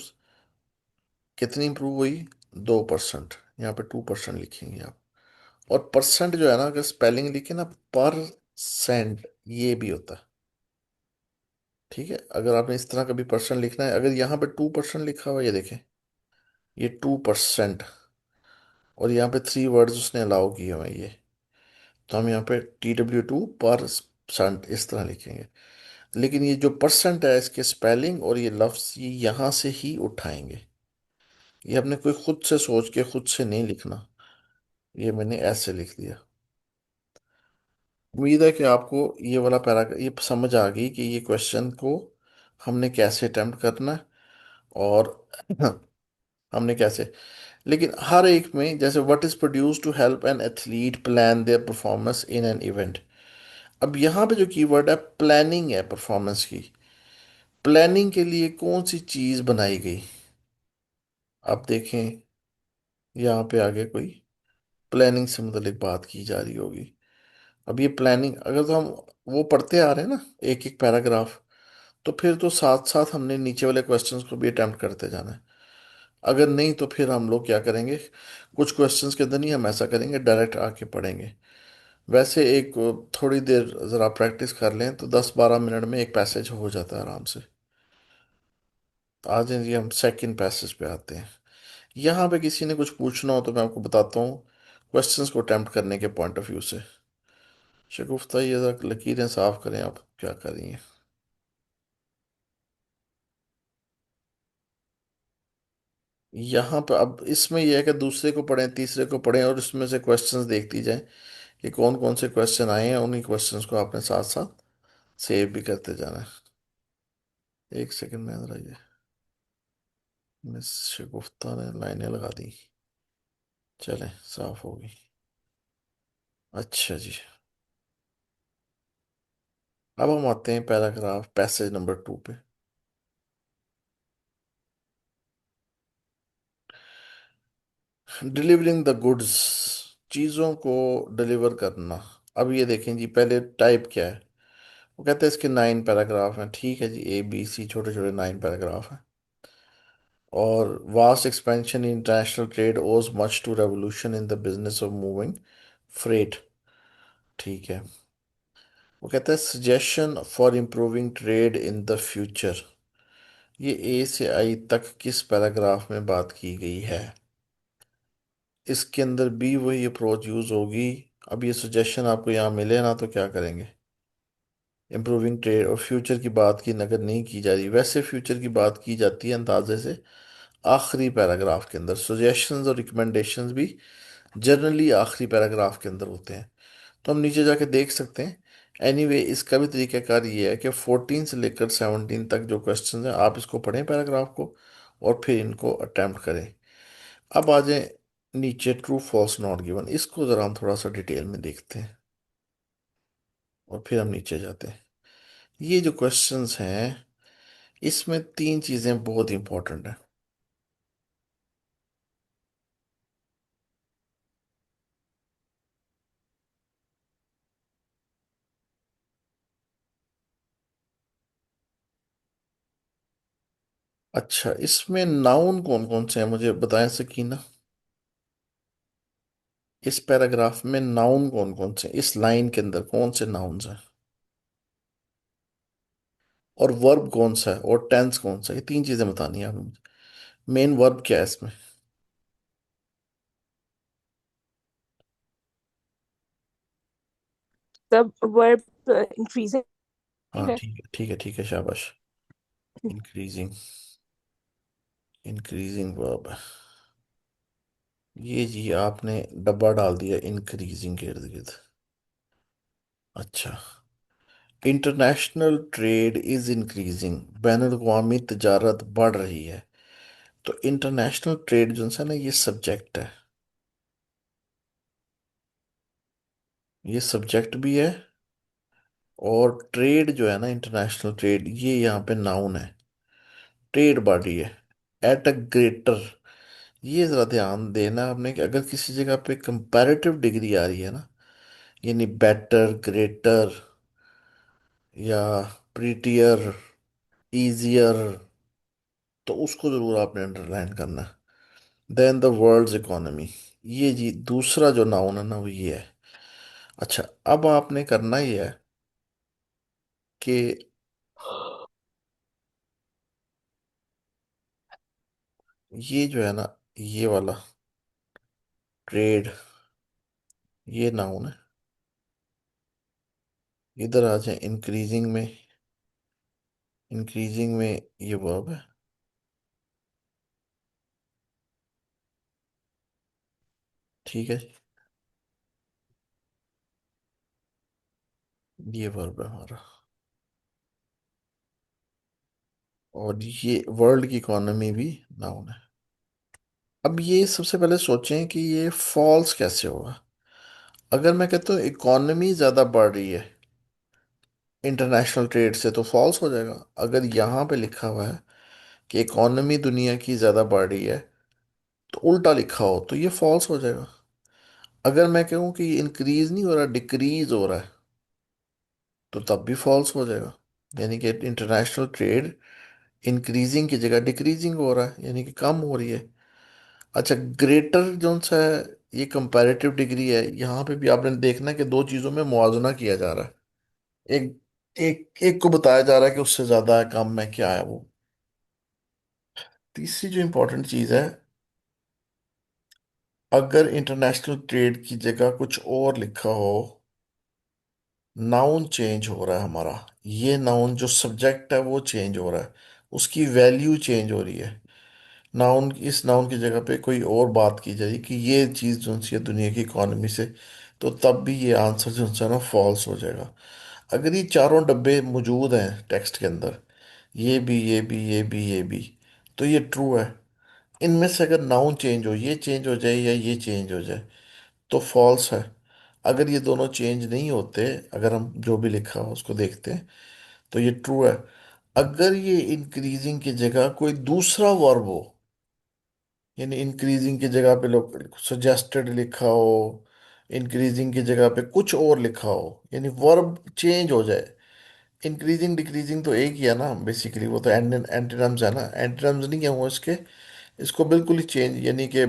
कितनी इंप्रूव हुई? 2%। यहाँ पे 2% लिखेंगे आप। और परसेंट जो है ना, अगर स्पेलिंग लिखे ना, पर सेंट ये भी होता है। ठीक है, अगर आपने इस तरह कभी परसेंट लिखना है, अगर यहाँ पे 2% लिखा हुआ है, ये देखें, ये 2%। और यहाँ पे 3 वर्ड्स उसने अलाउ किए हुए हैं ये। तो हम यहाँ पे TW2% इस तरह लिखेंगे। लेकिन ये जो परसेंट है, इसके स्पेलिंग और ये लफ्ज ये यहाँ से ही उठाएंगे। ये हमने कोई खुद से सोच के खुद से नहीं लिखना, ये मैंने ऐसे लिख दिया। उम्मीद है कि आपको ये वाला पैरा ये समझ आ गई कि ये क्वेश्चन को हमने कैसे अटेम्प्ट करना है। और हमने कैसे, लेकिन हर एक में जैसे what is produce to help an athlete plan their performance in an event. अब यहाँ पे जो कीवर्ड है प्लानिंग है परफॉर्मेंस की। प्लानिंग के लिए कौन सी चीज बनाई गई? आप देखें यहाँ पे आगे कोई प्लानिंग से मुतलिक बात की जा रही होगी। अब ये प्लानिंग अगर तो हम वो पढ़ते आ रहे हैं ना, एक एक पैराग्राफ, तो फिर तो साथ साथ हमने नीचे वाले क्वेश्चंस को भी अटेम्प्ट करते जाना है। अगर नहीं तो फिर हम लोग क्या करेंगे, कुछ क्वेश्चंस के अंदर नहीं हम ऐसा करेंगे, डायरेक्ट आके पढ़ेंगे। वैसे एक थोड़ी देर ज़रा प्रैक्टिस कर लें तो 10-12 मिनट में एक पैसेज हो जाता है आराम से। आज जी हम सेकंड पैसेज पे आते हैं। यहाँ पे किसी ने कुछ पूछना हो तो मैं आपको बताता हूँ क्वेश्चंस को अटेम्प्ट करने के पॉइंट ऑफ व्यू से। शगुफ्ता ये ज़रा लकीरें साफ करें, आप क्या कर रही हैं? यहाँ पे अब इसमें यह है कि दूसरे को पढ़ें, तीसरे को पढ़ें, और इसमें से क्वेश्चंस देखती जाएं कि कौन कौन से क्वेश्चन आए हैं। उन्हीं क्वेश्चंस को आपने साथ साथ सेव भी करते जाना है। एक सेकंड में अंदर आइए, मिस शगुफ्ता ने लाइनें लगा दी। चलें, साफ होगी। अच्छा जी, अब हम आते हैं पैराग्राफ पैसेज नंबर 2 पे। डिलीवरिंग द गुड्स, चीज़ों को डिलीवर करना। अब ये देखें जी, पहले टाइप क्या है। वो कहते हैं इसके 9 पैराग्राफ हैं। ठीक है जी, ABC छोटे छोटे 9 पैराग्राफ हैं। और vast expansion in international trade owes much to revolution in the business of moving freight. ठीक है, वो कहता है suggestion for improving trade in the future. ये A से I तक किस पैराग्राफ में बात की गई है? इसके अंदर भी वही अप्रोच यूज होगी। अब ये सजेशन आपको यहाँ मिले ना तो क्या करेंगे? इम्प्रूविंग ट्रेड और फ्यूचर की बात की नगर नहीं की जा रही, वैसे फ्यूचर की बात की जाती है अंदाजे से आखिरी पैराग्राफ के अंदर। सजेशंस और रिकमेंडेशंस भी जनरली आखिरी पैराग्राफ के अंदर होते हैं। तो हम नीचे जाके देख सकते हैं। एनीवे इसका भी तरीकाकार ये है कि 14 से लेकर 17 तक जो क्वेश्चंस हैं आप इसको पढ़ें पैराग्राफ को, और फिर इनको अटेम्प्ट करें। अब आ जाए नीचे, ट्रू फॉल्स नॉट गिवन, इसको ज़रा हम थोड़ा सा डिटेल में देखते हैं और फिर हम नीचे जाते हैं। ये जो क्वेश्चंस हैं इसमें तीन चीज़ें बहुत इंपॉर्टेंट हैं। अच्छा, इसमें नाउन कौन कौन से हैं मुझे बताएं सकीना। इस पैराग्राफ में नाउन कौन कौन से हैं? इस लाइन के अंदर कौन से नाउन्स हैं, और वर्ब कौन सा है, और टेंस कौन सा है? ये तीन चीजें बतानी है आपने मुझे। मेन वर्ब क्या है इसमें? सब वर्ब इंक्रीजिंग हाँ है। ठीक है ठीक है ठीक है, शाबाश। Increasing, increasing verb. ये जी आपने डब्बा डाल दिया इंक्रीजिंग के इर्द गिर्द। अच्छा, international trade is increasing, ban अवी तजारत बढ़ रही है। तो इंटरनेशनल ट्रेड जो है ना, ये सब्जेक्ट है, ये सब्जेक्ट भी है। और ट्रेड जो है ना, इंटरनेशनल ट्रेड, ये यहाँ पे नाउन है, ट्रेड बॉडी है। एट अ ग्रेटर, ये जरा ध्यान देना आपने कि अगर किसी जगह पे कंपैरेटिव डिग्री आ रही है ना, यानी बेटर, ग्रेटर, या प्रीटियर, इजियर, तो उसको जरूर आपने अंडरलाइन करना है। देन द वर्ल्ड्स इकोनॉमी, ये जी दूसरा जो नाउन है ना वो ये है। अच्छा, अब आपने करना ये है कि ये जो है ना, ये वाला ट्रेड, ये नाउन है। इधर आ जाए इंक्रीजिंग में, इंक्रीजिंग में ये वर्ब है। ठीक है, ये वर्ब है हमारा। और ये वर्ल्ड की इकोनॉमी भी नाउन है। अब ये सबसे पहले सोचें कि ये फॉल्स कैसे होगा। अगर मैं कहता हूँ इकोनॉमी ज़्यादा बढ़ रही है इंटरनेशनल ट्रेड से, तो फॉल्स हो जाएगा। अगर यहाँ पे लिखा हुआ है कि इकोनॉमी दुनिया की ज़्यादा बढ़ रही है, तो उल्टा लिखा हो तो ये फॉल्स हो जाएगा। अगर मैं कहूँ कि ये इंक्रीज नहीं हो रहा, डिक्रीज हो रहा है, तो तब भी फॉल्स हो जाएगा। यानी कि इंटरनेशनल ट्रेड इंक्रीजिंग की जगह डिक्रीजिंग हो रहा है, यानी कि कम हो रही है। अच्छा, ग्रेटर जो सा है, ये कंपैरेटिव डिग्री है। यहाँ पे भी आपने देखना है कि दो चीज़ों में मुआवजा किया जा रहा है। एक एक एक को बताया जा रहा है कि उससे ज़्यादा है, कम है, क्या है वो। तीसरी जो इंपॉर्टेंट चीज़ है, अगर इंटरनेशनल ट्रेड की जगह कुछ और लिखा हो, नाउन चेंज हो रहा है हमारा, ये नाउन जो सब्जेक्ट है वो चेंज हो रहा है, उसकी वैल्यू चेंज हो रही है। नाउन, इस नाउन की जगह पे कोई और बात की जाए कि ये चीज़ जो सी है दुनिया की इकोनॉमी से, तो तब भी ये आंसर जो है ना फॉल्स हो जाएगा। अगर ये चारों डब्बे मौजूद हैं टेक्स्ट के अंदर, ये भी, ये भी, ये भी, ये भी, तो ये ट्रू है। इनमें से अगर नाउन चेंज हो, ये चेंज हो जाए या ये चेंज हो जाए, तो फॉल्स है। अगर ये दोनों चेंज नहीं होते, अगर हम जो भी लिखा हो उसको देखते हैं, तो ये ट्रू है। अगर ये इंक्रीजिंग की जगह कोई दूसरा वर्ब हो, यानी इंक्रीजिंग की जगह पे लोग सजेस्टेड लिखा हो, इंक्रीजिंग की जगह पे कुछ और लिखा हो, यानी वर्ब चेंज हो जाए। इंक्रीजिंग डिक्रीजिंग तो एक ही है ना बेसिकली, वो तो एंटीनम्स है ना, एंटीनम्स नहीं है वो इसके। इसको बिल्कुल ही चेंज, यानी कि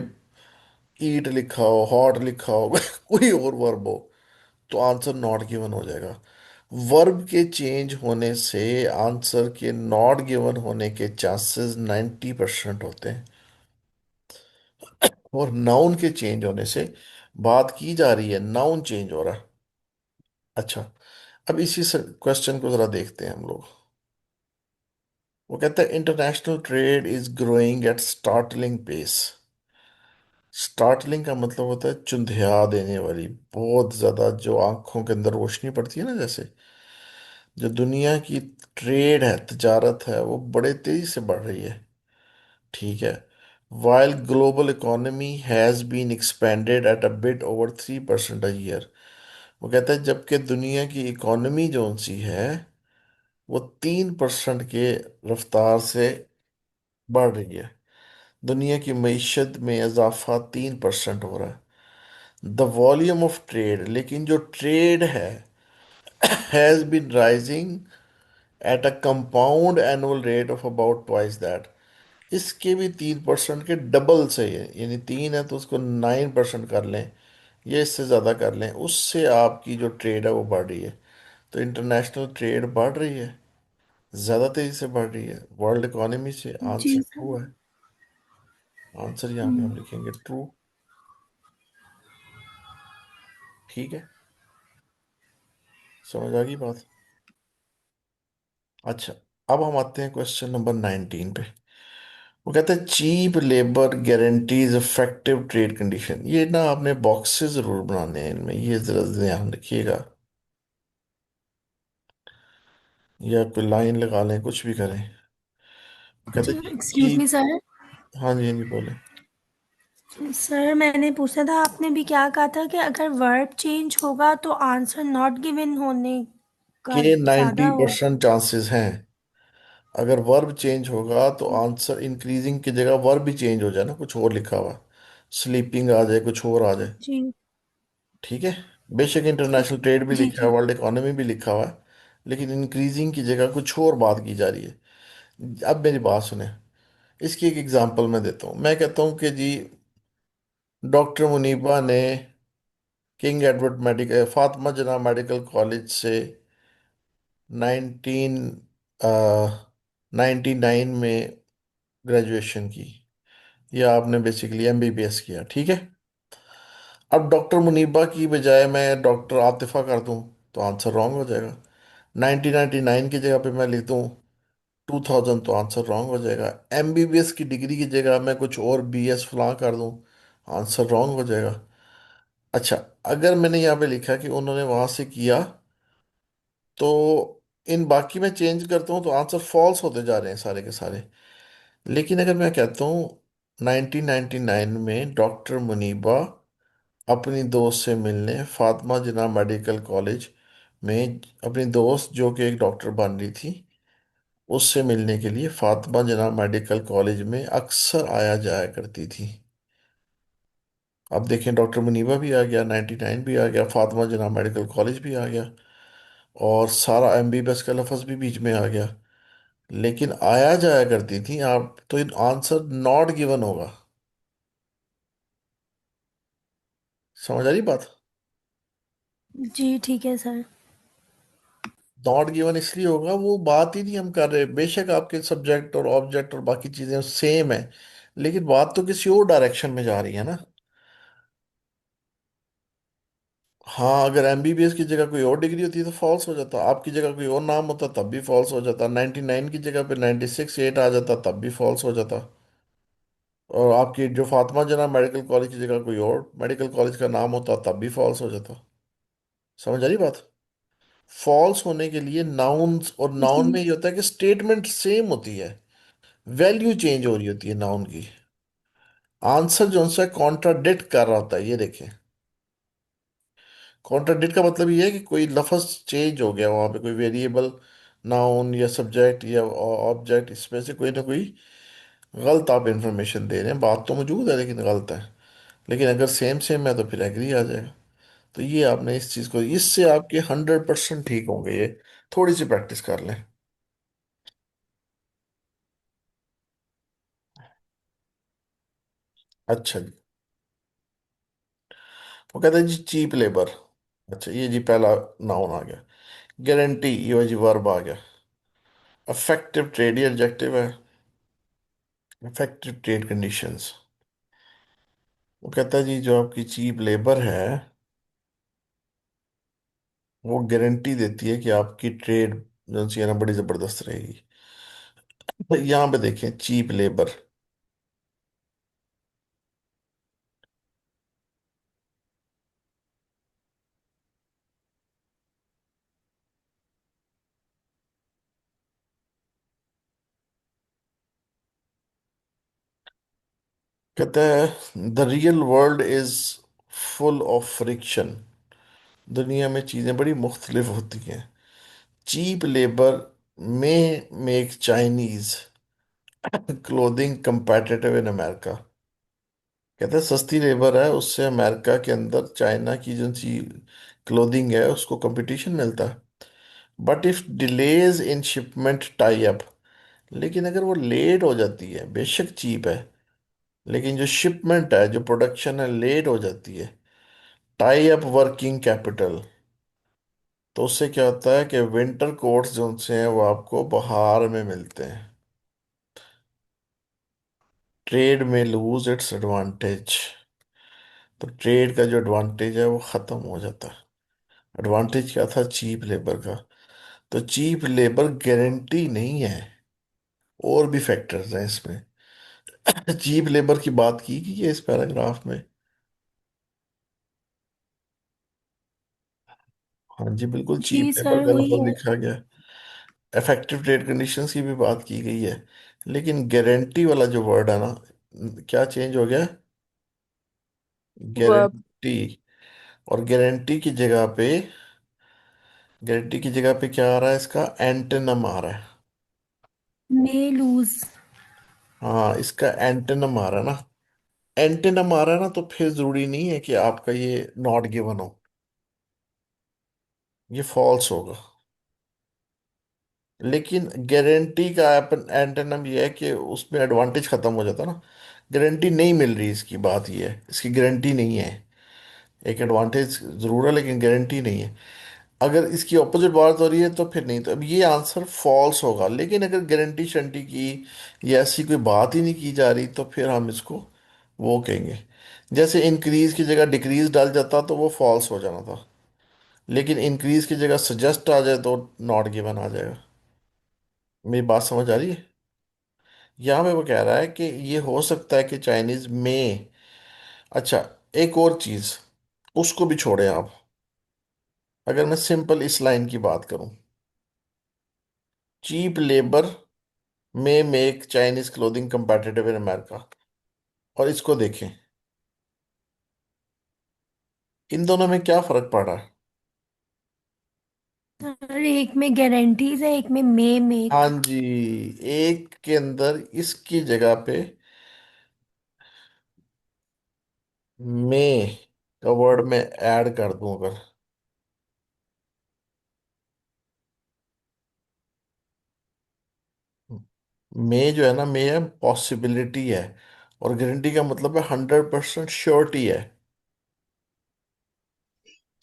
ईट लिखा हो, हॉट लिखा हो, कोई और वर्ब हो, तो आंसर नॉट गिवन हो जाएगा। वर्ब के चेंज होने से आंसर के नॉट गिवन होने के चांसेस 90% होते हैं। और नाउन के चेंज होने से बात की जा रही है, नाउन चेंज हो रहा है। अच्छा, अब इसी क्वेश्चन को जरा देखते हैं हम लोग। वो कहता है international trade is growing at startling pace. Startling का मतलब होता है चुंधिया देने वाली, बहुत ज्यादा, जो आंखों के अंदर रोशनी पड़ती है ना, जैसे जो दुनिया की ट्रेड है, तजारत है, वो बड़े तेजी से बढ़ रही है। ठीक है। While global economy has been expanded at a bit over 3% a year. वो कहता है जबकि दुनिया की इकोनॉमी जो सी है वो 3% के रफ्तार से बढ़ रही है। दुनिया की मईशत में इजाफा 3% हो रहा है। द वॉल्यूम ऑफ ट्रेड, लेकिन जो ट्रेड है, has been rising at a compound annual rate of about twice that. इसके भी 3% के डबल से है, यानी 3 है तो उसको 9% कर लें, ये इससे ज़्यादा कर लें, उससे आपकी जो ट्रेड है वो बढ़ रही है। तो इंटरनेशनल ट्रेड बढ़ रही है, ज़्यादा तेज़ी से बढ़ रही है वर्ल्ड इकोनॉमी से। आंसर जी ट्रू सर। है। आंसर यहाँ पे हम्म, हम लिखेंगे ट्रू। ठीक है, समझ आ गई बात। अच्छा, अब हम आते हैं क्वेश्चन नंबर 19 पे। वो कहते हैं cheap labour guarantees effective trade condition. ये ना आपने बॉक्सेस जरूर बनाने हैं इनमें, ये जरा ध्यान रखिएगा, या कोई लाइन लगा लें, कुछ भी करें। वो कहते हैं एक्सक्यूज मी चीप। सर। हाँ जी, हाँ जी, बोले। सर मैंने पूछा था, आपने भी क्या कहा था कि अगर वर्ब चेंज होगा तो आंसर नॉट गिवन होने का के ज्यादा नाइन्टी हो। परसेंट चांसेस हैं। अगर वर्ब चेंज होगा तो आंसर इंक्रीजिंग की जगह वर्ब भी चेंज हो जाए ना, कुछ और लिखा हुआ, स्लीपिंग आ जाए, कुछ और आ जाए। जी। ठीक है। बेशक इंटरनेशनल ट्रेड भी जी लिखा है, जी। वर्ल्ड इकोनॉमी भी लिखा हुआ है, लेकिन इंक्रीजिंग की जगह कुछ और बात की जा रही है। अब मेरी बात सुने, इसकी एक एग्जांपल मैं देता हूँ। मैं कहता हूँ कि जी डॉक्टर मुनीबा ने किंग एडवर्ड मेडिकल, फातिमा जना मेडिकल कॉलेज से 1999 में ग्रेजुएशन की, या आपने बेसिकली एमबीबीएस किया। ठीक है। अब डॉक्टर मुनीबा की बजाय मैं डॉक्टर आतिफा कर दूं तो आंसर रॉन्ग हो जाएगा। 1999 की जगह पे मैं लिख दूं 2000 तो आंसर रॉन्ग हो जाएगा। एमबीबीएस की डिग्री की जगह मैं कुछ और बीएस फलां कर दूं, आंसर रॉन्ग हो जाएगा। अच्छा, अगर मैंने यहाँ पे लिखा कि उन्होंने वहां से किया, तो इन बाकी में चेंज करता हूँ तो आंसर फॉल्स होते जा रहे हैं सारे के सारे। लेकिन अगर मैं कहता हूँ 1999 में डॉक्टर मुनीबा अपनी दोस्त से मिलने फातिमा जिन्ना मेडिकल कॉलेज में, अपनी दोस्त जो कि एक डॉक्टर बन रही थी, उससे मिलने के लिए फातिमा जिन्ना मेडिकल कॉलेज में अक्सर आया जाया करती थी। अब देखें, डॉक्टर मुनीबा भी आ गया, 99 भी आ गया, फातिमा जिन्ना मेडिकल कॉलेज भी आ गया, और सारा एमबीबीएस का लफ्ज भी बीच में आ गया। लेकिन आया जाया करती थी आप, तो इन आंसर नॉट गिवन होगा। समझ आ रही बात। जी ठीक है सर। नॉट गिवन इसलिए होगा, वो बात ही नहीं हम कर रहे। बेशक आपके सब्जेक्ट और ऑब्जेक्ट और बाकी चीजें सेम है, लेकिन बात तो किसी और डायरेक्शन में जा रही है ना। हाँ, अगर एमबीबीएस की जगह कोई और डिग्री होती तो फॉल्स हो जाता, आपकी जगह कोई और नाम होता तब भी फॉल्स हो जाता, 99 की जगह पे 96 8 आ जाता तब भी फॉल्स हो जाता। और आपकी जो फातिमा जना मेडिकल कॉलेज की जगह कोई और मेडिकल कॉलेज का नाम होता तब भी फॉल्स हो जाता। समझ आ रही बात। फॉल्स होने के लिए नाउन्स, और नाउन में जी ये होता है कि स्टेटमेंट सेम होती है, वैल्यू चेंज हो रही होती है नाउन की। आंसर जो सा कॉन्ट्राडिक्ट कर रहा होता है, ये देखें। कॉन्ट्राडिक्ट का मतलब ये है कि कोई लफ्ज चेंज हो गया, वहां पे कोई वेरिएबल, नाउन या सब्जेक्ट या ऑब्जेक्ट, इसमें से कोई ना कोई गलत आप इंफॉर्मेशन दे रहे हैं। बात तो मौजूद है लेकिन गलत है। लेकिन अगर सेम सेम है तो फिर एग्री आ जाएगा। तो ये आपने इस चीज़ को, इससे आपके 100% ठीक होंगे ये। थोड़ी सी प्रैक्टिस कर लें। अच्छा जी, वो कहते हैं जी चीप लेबर। अच्छा, ये जी पहला नाउन आ गया। गारंटी, ये जी वर्ब आ गया। अफेक्टिव ट्रेड, ये एडजेक्टिव है। Effective trade conditions. वो कहता है जी जो आपकी चीप लेबर है वो गारंटी देती है कि आपकी ट्रेड जो सी है ना बड़ी जबरदस्त रहेगी। तो यहाँ पे देखें चीप लेबर, कहता है the real world is full of friction. दुनिया में चीजें बड़ी मुख्तलिफ होती हैं। चीप लेबर में make Chinese clothing competitive in America. कहते हैं सस्ती लेबर है उससे अमेरिका के अंदर चाइना की जो सी क्लोथिंग है उसको कंपटीशन मिलता है। But if delays in shipment tie up, लेकिन अगर वो लेट हो जाती है, बेशक चीप है लेकिन जो शिपमेंट है जो प्रोडक्शन है लेट हो जाती है, टाई अप वर्किंग कैपिटल, तो उससे क्या होता है कि विंटर कोट्स जो से हैं वो आपको बाहर में मिलते हैं। ट्रेड में लूज इट्स एडवांटेज, तो ट्रेड का जो एडवांटेज है वो खत्म हो जाता है। एडवांटेज क्या था चीप लेबर का, तो चीप लेबर गारंटी नहीं है, और भी फैक्टर्स हैं इसमें। चीप लेबर की बात की गई है इस पैराग्राफ में। हाँ जी बिल्कुल जी चीप लेबर सर, का हुई लफ्ज है। लिखा गया। इफेक्टिव ट्रेड कंडीशंस की भी बात की गई है, लेकिन गारंटी वाला जो वर्ड है ना, क्या चेंज हो गया? वर्ब। गारंटी। और गारंटी की जगह पे क्या आ रहा है, इसका एंटोनिम आ रहा है। May lose. हाँ इसका एंटोनिम आ रहा है ना। एंटोनिम आ रहा है ना तो फिर जरूरी नहीं है कि आपका ये नॉट गिवन हो, ये फॉल्स होगा। लेकिन गारंटी का एंटोनिम ये है कि उसमें एडवांटेज खत्म हो जाता है ना। गारंटी नहीं मिल रही, इसकी बात ये है, इसकी गारंटी नहीं है। एक एडवांटेज जरूर है लेकिन गारंटी नहीं है। अगर इसकी ऑपोजिट बात हो रही है तो फिर नहीं, तो अब ये आंसर फॉल्स होगा। लेकिन अगर गारंटी शंटी की या ऐसी कोई बात ही नहीं की जा रही तो फिर हम इसको वो कहेंगे। जैसे इंक्रीज की जगह डिक्रीज डाल जाता तो वो फॉल्स हो जाना था, लेकिन इंक्रीज की जगह सजेस्ट आ जाए तो नॉट गिवन आ जाएगा। मेरी बात समझ आ रही है? यहाँ पे वो कह रहा है कि ये हो सकता है कि चाइनीज में। अच्छा, एक और चीज, उसको भी छोड़े आप। अगर मैं सिंपल इस लाइन की बात करूं, चीप लेबर में make Chinese clothing competitive in America, और इसको देखें, इन दोनों में क्या फर्क पड़ रहा है? सर एक में गारंटीज है, एक में मे मेक। हाँ जी, एक के अंदर इसकी जगह पे में का वर्ड में ऐड कर दूं अगर, में जो है ना, में है पॉसिबिलिटी है, और गारंटी का मतलब है 100% श्योरिटी है।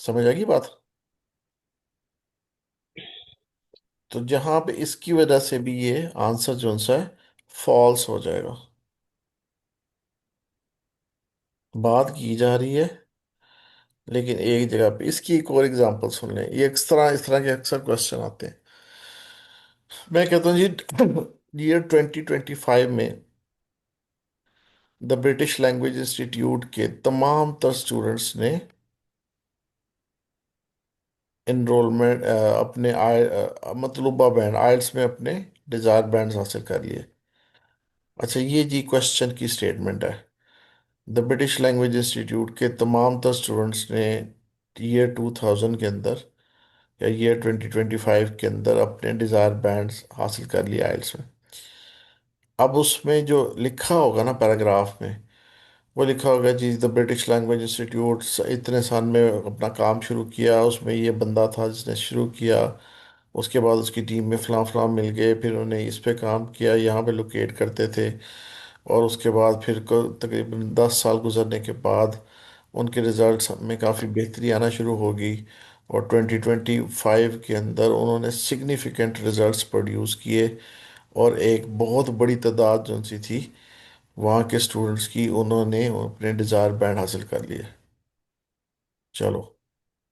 समझ आएगी बात? तो जहां पे इसकी वजह से भी ये आंसर जो सा है फॉल्स हो जाएगा। बात की जा रही है लेकिन एक जगह पे, इसकी एक और एग्जांपल सुन लें, ये इस तरह के अक्सर क्वेश्चन आते हैं। मैं कहता हूँ जी ईयर 2025 में द ब्रिटिश लैंग्वेज इंस्टीट्यूट के तमाम तर स्टूडेंट्स ने इनरोलमेंट अपने मतलूबा बैंड आइल्स में अपने डिजायर बैंड हासिल कर लिए। अच्छा ये जी क्वेश्चन की स्टेटमेंट है। द ब्रिटिश लैंग्वेज इंस्टीट्यूट के तमाम तर स्टूडेंट्स ने ईयर 2000 के अंदर या ईयर 2025 के अंदर अपने डिजायर बैंड्स हासिल कर लिए आइल्स में। अब उसमें जो लिखा होगा ना पैराग्राफ में, वो लिखा होगा जी द ब्रिटिश लैंग्वेज इंस्टीट्यूट इतने साल में अपना काम शुरू किया, उसमें ये बंदा था जिसने शुरू किया, उसके बाद उसकी टीम में फलां फलां मिल गए, फिर उन्होंने इस पे काम किया, यहाँ पे लोकेट करते थे, और उसके बाद फिर तकरीबन 10 साल गुजरने के बाद उनके रिजल्ट्स में काफ़ी बेहतरी आना शुरू हो गई, और 2025 के अंदर उन्होंने सिग्निफिकेंट रिजल्ट्स प्रोड्यूस किए, और एक बहुत बड़ी तादाद जो सी थी वहाँ के स्टूडेंट्स की उन्होंने अपने डिज़ायर बैंड हासिल कर लिए। चलो,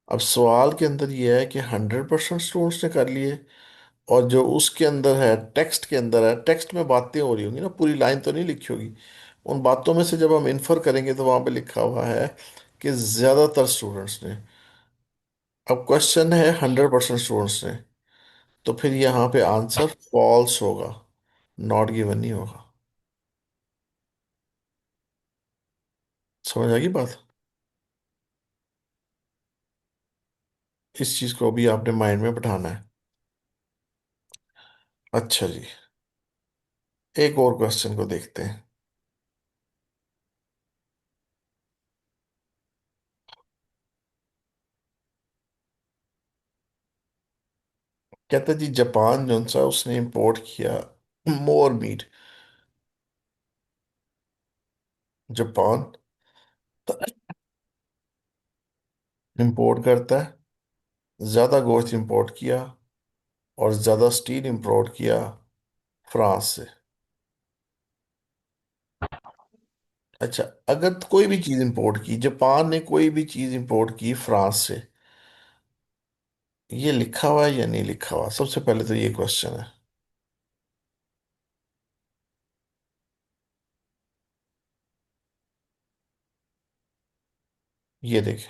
अब सवाल के अंदर ये है कि 100% स्टूडेंट्स ने कर लिए, और जो उसके अंदर है, टेक्स्ट के अंदर है, टेक्स्ट में बातें हो रही होंगी ना, पूरी लाइन तो नहीं लिखी होगी। उन बातों में से जब हम इन्फर करेंगे तो वहाँ पे लिखा हुआ है कि ज़्यादातर स्टूडेंट्स ने। अब क्वेश्चन है 100% स्टूडेंट्स ने, तो फिर यहाँ पे आंसर फॉल्स होगा, नॉट गिवन नहीं होगा। समझ आ गई बात? इस चीज को भी आपने माइंड में बिठाना है। अच्छा जी, एक और क्वेश्चन को देखते हैं। कहता है जी, जापान जो सा उसने इंपोर्ट किया मोर मीट। जापान इंपोर्ट करता है, ज्यादा गोश्त इंपोर्ट किया और ज्यादा स्टील इंपोर्ट किया फ्रांस से। अच्छा, अगर कोई भी चीज इंपोर्ट की, जापान ने कोई भी चीज इंपोर्ट की फ्रांस से, ये लिखा हुआ है या नहीं लिखा हुआ? सबसे पहले तो ये क्वेश्चन है। ये देखिए,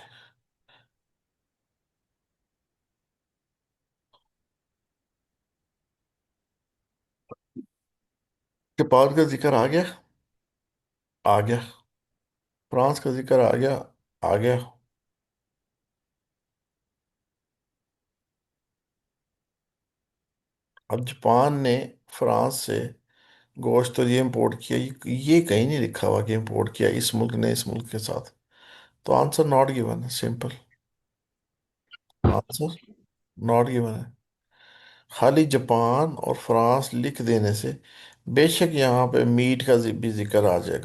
जापान का जिक्र आ गया, आ गया। फ्रांस का जिक्र आ गया, आ गया। अब जापान ने फ्रांस से गोश्त तो ये इंपोर्ट किया, ये कहीं नहीं लिखा हुआ कि इंपोर्ट किया इस मुल्क ने इस मुल्क के साथ। तो आंसर नॉट गिवन है, सिंपल आंसर नॉट गिवन है। खाली जापान और फ्रांस लिख देने से, बेशक यहाँ पे मीट का भी जिक्र आ जाए,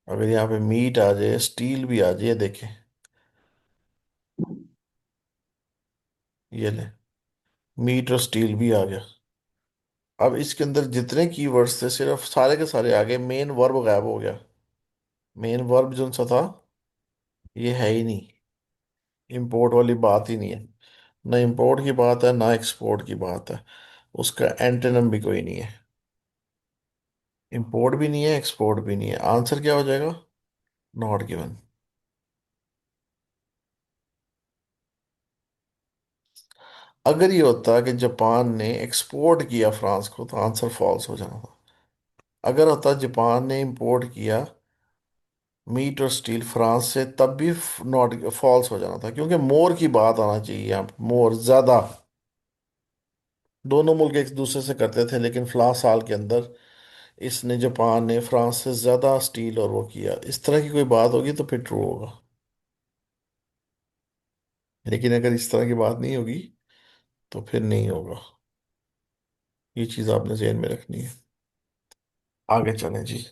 अगर यहाँ पे मीट आ जाए, स्टील भी आ जाए, देखें, ये ले, मीट और स्टील भी आ गया। अब इसके अंदर जितने कीवर्ड्स थे सिर्फ सारे के सारे आ गए, मेन वर्ब गायब हो गया। मेन वर्ब जो सा था, ये है ही नहीं। इंपोर्ट वाली बात ही नहीं है, ना इंपोर्ट की बात है ना एक्सपोर्ट की बात है। उसका एंटोनिम भी कोई नहीं है। इंपोर्ट भी नहीं है, एक्सपोर्ट भी नहीं है। आंसर क्या हो जाएगा? Not given. अगर ये होता कि जापान ने एक्सपोर्ट किया फ्रांस को, तो आंसर फॉल्स हो जाना था। अगर होता जापान ने इंपोर्ट किया मीट और स्टील फ्रांस से, तब भी नॉट फॉल्स हो जाना था, क्योंकि मोर की बात आना चाहिए यहाँ पे, मोर, ज्यादा। दोनों मुल्क एक दूसरे से करते थे, लेकिन फिलहाल साल के अंदर इसने, जापान ने फ्रांस से ज्यादा स्टील और वो किया, इस तरह की कोई बात होगी तो फिर ट्रू होगा। लेकिन अगर इस तरह की बात नहीं होगी तो फिर नहीं होगा। ये चीज आपने ध्यान में रखनी है। आगे चलें जी।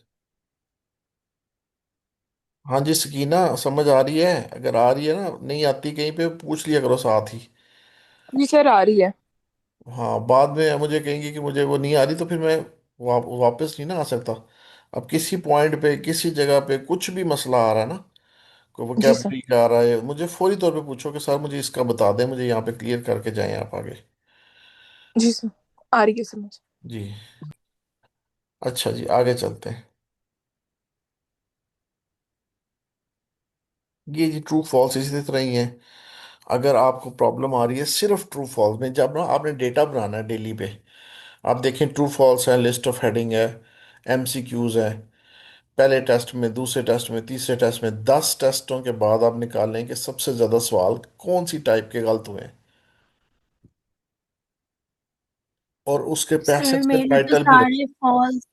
हाँ जी सकीना, समझ आ रही है? अगर आ रही है ना, नहीं आती कहीं पे पूछ लिया करो साथ ही। जी सर, आ रही है। हाँ, बाद में मुझे कहेंगे कि मुझे वो नहीं आ रही, तो फिर मैं वापस नहीं ना आ सकता। अब किसी पॉइंट पे, किसी जगह पे कुछ भी मसला आ रहा है ना, कोई जी सर। वोकेबलरी का आ रहा है, मुझे फौरी तौर पे पूछो कि सर मुझे इसका बता दें, मुझे यहाँ पे क्लियर करके जाएं आप आगे। जी सर, आ रही है समझ। जी। अच्छा जी, आगे चलते हैं। ये जी ट्रू फॉल्स इसी तरह ही है। अगर आपको प्रॉब्लम आ रही है सिर्फ ट्रू फॉल्स में, जब ना आपने डेटा बनाना है डेली पे, आप देखें ट्रू फॉल्स है, लिस्ट ऑफ हेडिंग है, एमसीक्यूज है, पहले टेस्ट में, दूसरे टेस्ट में, तीसरे टेस्ट में, 10 टेस्टों के बाद आप निकालें कि सबसे ज्यादा सवाल कौन सी टाइप के गलत हुए हैं, और उसके सर पैसेज का मेरे तो टाइटल भी लिख। सारे फॉल्स।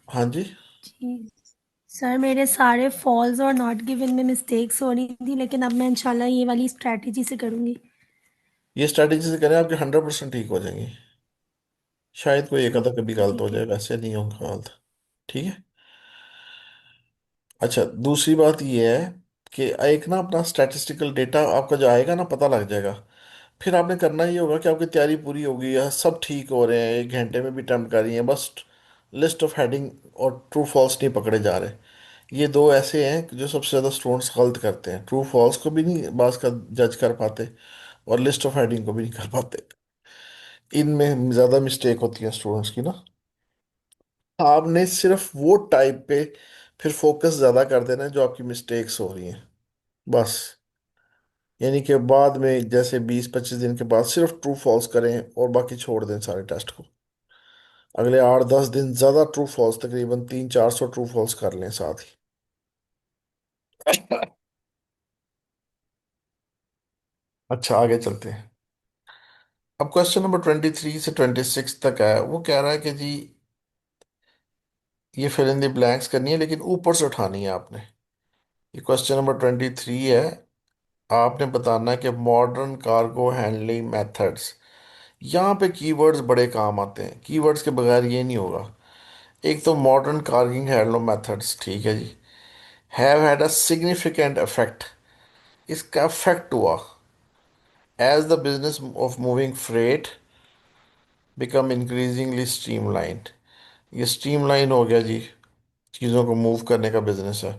हाँ जी। जी सर, मेरे सारे फॉल्स और नॉट गिवन में मिस्टेक्स हो रही थी, लेकिन अब मैं इंशाल्लाह ये वाली स्ट्रैटेजी से करूँगी। ये स्ट्रैटेजी से करें, आपके 100% ठीक हो जाएंगी। शायद कोई एक आधा कभी गलत हो ठीक है। जाए, वैसे नहीं होगा गलत। ठीक है। अच्छा, दूसरी बात ये है कि एक ना अपना स्टैटिस्टिकल डेटा आपका जो आएगा ना, पता लग जाएगा। फिर आपने करना ये होगा कि आपकी तैयारी पूरी होगी या सब ठीक हो रहे हैं, 1 घंटे में भी अटेम्प्ट कर रही हैं, बस लिस्ट ऑफ हेडिंग और ट्रू फॉल्स नहीं पकड़े जा रहे। ये दो ऐसे हैं जो सबसे ज़्यादा स्टूडेंट्स गलत करते हैं, ट्रू फॉल्स को भी नहीं बास का जज कर पाते और लिस्ट ऑफ हेडिंग को भी नहीं कर पाते। इनमें ज़्यादा मिस्टेक होती है स्टूडेंट्स की ना। आपने सिर्फ वो टाइप पे फिर फोकस ज़्यादा कर देना है जो आपकी मिस्टेक्स हो रही हैं, बस। यानी कि बाद में जैसे 20-25 दिन के बाद सिर्फ ट्रू फॉल्स करें और बाकी छोड़ दें सारे टेस्ट को। अगले 8-10 दिन ज़्यादा ट्रू फॉल्स, तकरीबन 300-400 ट्रू फॉल्स कर लें साथ ही। अच्छा, आगे चलते हैं। अब क्वेश्चन नंबर 23 से 26 तक है। वो कह रहा है कि जी ये फिल इन द ब्लैंक्स करनी है लेकिन ऊपर से उठानी है आपने। ये क्वेश्चन नंबर 23 है। आपने बताना है कि मॉडर्न कार्गो हैंडलिंग मेथड्स। यहाँ पे कीवर्ड्स बड़े काम आते हैं, कीवर्ड्स के बगैर ये नहीं होगा। एक तो मॉडर्न कार्गिंग हैंडलिंग मेथड्स, ठीक है जी। Have had a significant effect, इसका इफेक्ट हुआ। As the business of moving freight become increasingly streamlined, ये स्ट्रीमलाइन हो गया जी, चीज़ों को मूव करने का बिजनेस है।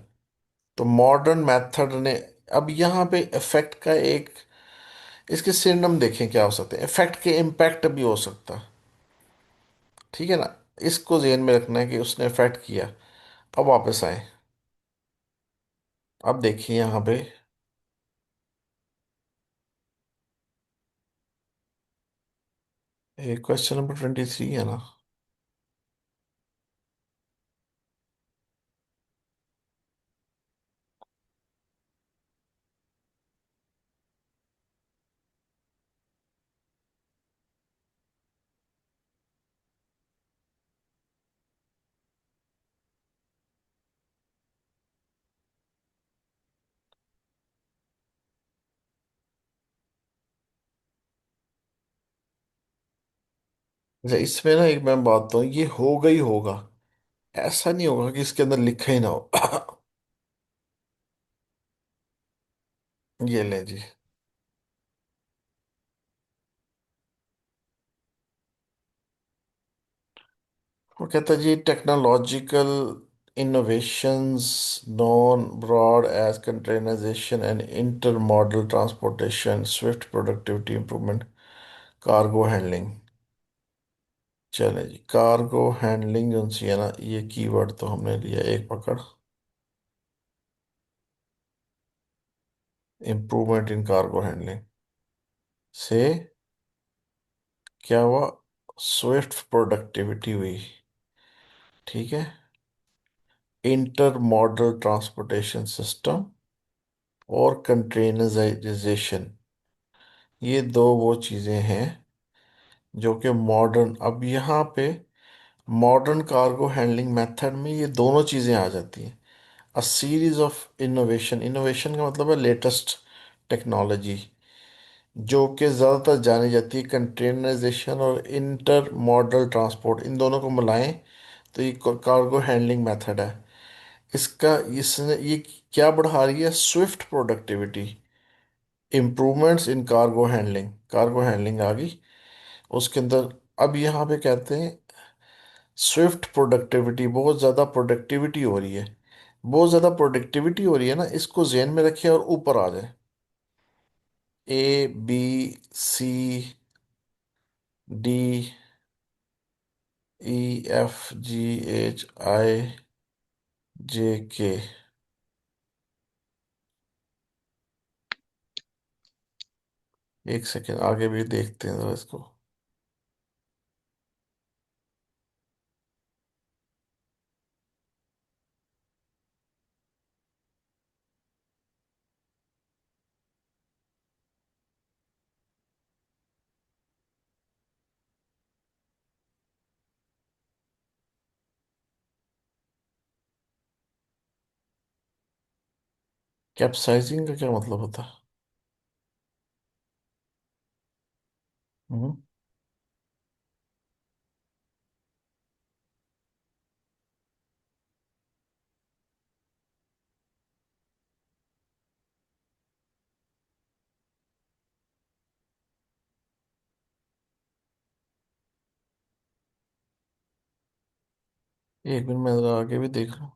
तो मॉडर्न मेथड ने, अब यहाँ पे इफेक्ट का एक, इसके सिनोनिम देखें क्या हो सकते हैं। इफेक्ट के इम्पैक्ट भी हो सकता है, ठीक है ना। इसको ध्यान में रखना है कि उसने इफेक्ट किया। अब वापस आए, अब देखिए यहाँ पे क्वेश्चन नंबर 23 है ना। अच्छा, इसमें ना एक मैं बात बताऊँ, ये होगा ही होगा, ऐसा नहीं होगा कि इसके अंदर लिखा ही ना हो। ये ले जी। वो कहता है जी technological innovations known broad as containerization and intermodal transportation, swift productivity improvement, cargo handling। चले जी, कार्गो हैंडलिंग जो सी है ना, ये कीवर्ड तो हमने लिया एक पकड़। इम्प्रूवमेंट इन कार्गो हैंडलिंग से क्या हुआ, स्विफ्ट प्रोडक्टिविटी हुई, ठीक है। इंटर मॉडल ट्रांसपोर्टेशन सिस्टम और कंटेनराइजेशन, ये दो वो चीज़ें हैं जो कि मॉडर्न, अब यहाँ पे मॉडर्न कार्गो हैंडलिंग मेथड में ये दोनों चीज़ें आ जाती हैं। A series of innovation, innovation का मतलब है लेटेस्ट टेक्नोलॉजी, जो कि ज़्यादातर जानी जाती है कंटेनराइजेशन और इंटर मॉडल ट्रांसपोर्ट, इन दोनों को मिलाएं तो ये कार्गो हैंडलिंग मेथड है। इसका इसने ये क्या बढ़ा रही है, स्विफ्ट प्रोडक्टिविटी, इम्प्रूवमेंट्स इन कार्गो हैंडलिंग, कार्गो हैंडलिंग आ गई उसके अंदर। अब यहाँ पे कहते हैं स्विफ्ट प्रोडक्टिविटी, बहुत ज़्यादा प्रोडक्टिविटी हो रही है, बहुत ज़्यादा प्रोडक्टिविटी हो रही है ना, इसको जहन में रखें और ऊपर आ जाए। A B C D E F G H I J K। एक सेकेंड, आगे भी देखते हैं जरा इसको। कैप्साइजिंग का क्या मतलब होता है? हम्म। एक मिनट में जरा आगे भी देख लूं।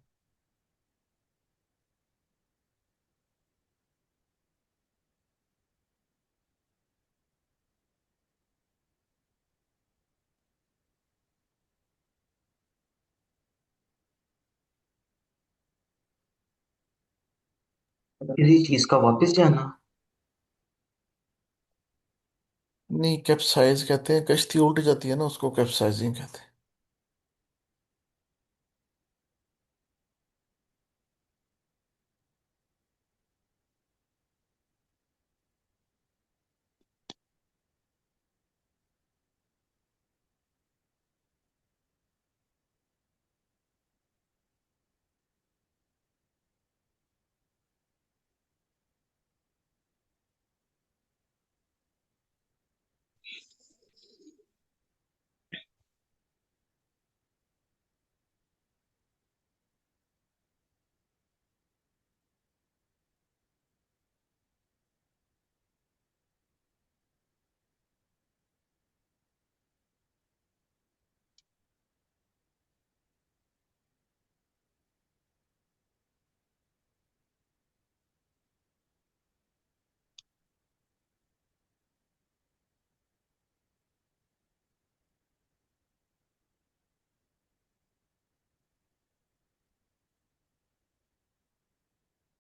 किसी चीज का वापस जाना। नहीं, कैप्साइज कहते हैं, कश्ती उल्ट जाती है ना, उसको कैप्साइजिंग कहते हैं।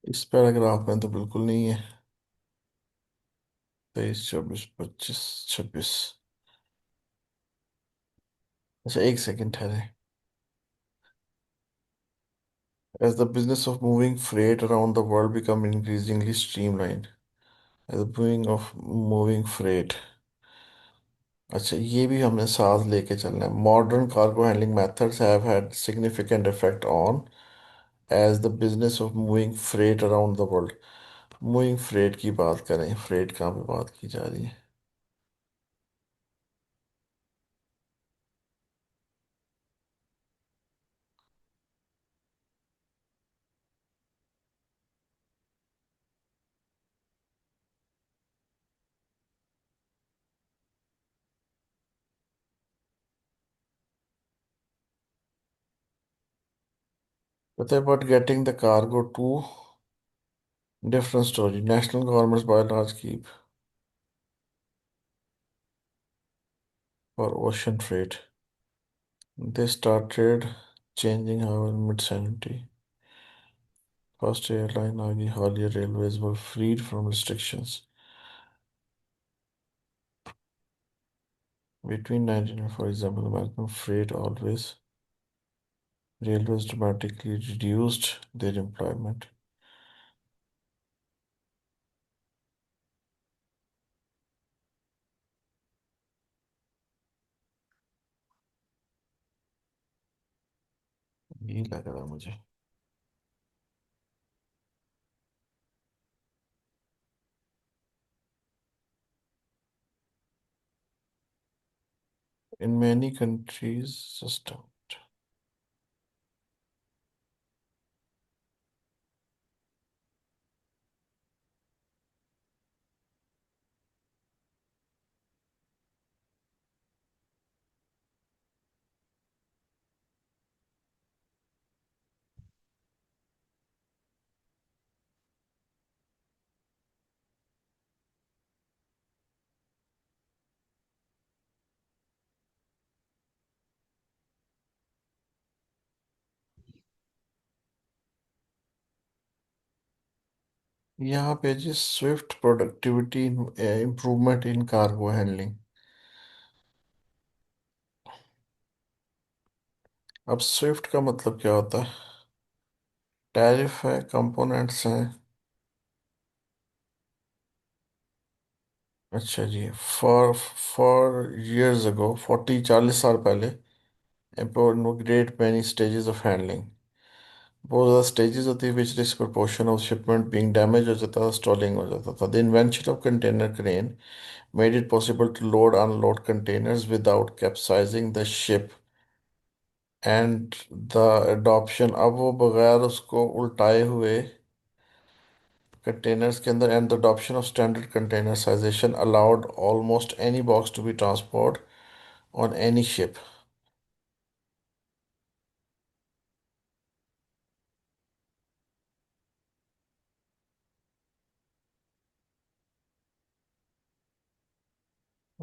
इस पैराग्राफ में तो बिल्कुल नहीं है। 23, 24, 25, 26। अच्छा, एक सेकंड ठहरे। As the business of moving freight around the world become increasingly streamlined, as the moving of moving freight, अच्छा ये भी हमने साथ लेके चलना है। Modern cargo handling methods have had significant effect on as the business of moving freight around the world. Moving freight की बात करें, फ्रेट कहाँ पे बात की जा रही है? पता है, but getting the cargo to different story. National governments by and large keep for ocean freight. They started changing our mid-century. First airline आगे, haulier railways were freed from restrictions. Between 19 for example, American freight always railways dramatically reduced their employment. यही लग रहा है मुझे। In many countries, system. यहाँ पे जी swift productivity improvement in cargo handling. अब स्विफ्ट का मतलब क्या होता है? टैरिफ है, कंपोनेंट्स हैं। अच्छा जी। फॉर फॉर years ago, 40-40 साल पहले, employed great many stages of handling। बहुत ज़्यादा स्टेजेस होती है विच डिस्प्रपोर्शन ऑफ शिपमेंट बीइंग डैमेज हो जाता था, स्टॉलिंग हो जाता था। The invention of container crane made it possible to load unload containers without capsizing the ship, and the adoption, अब वो बगैर उसको उल्टाए हुए कंटेनर्स के अंदर, and the adoption of standard container sization allowed almost any box to be transported on any ship।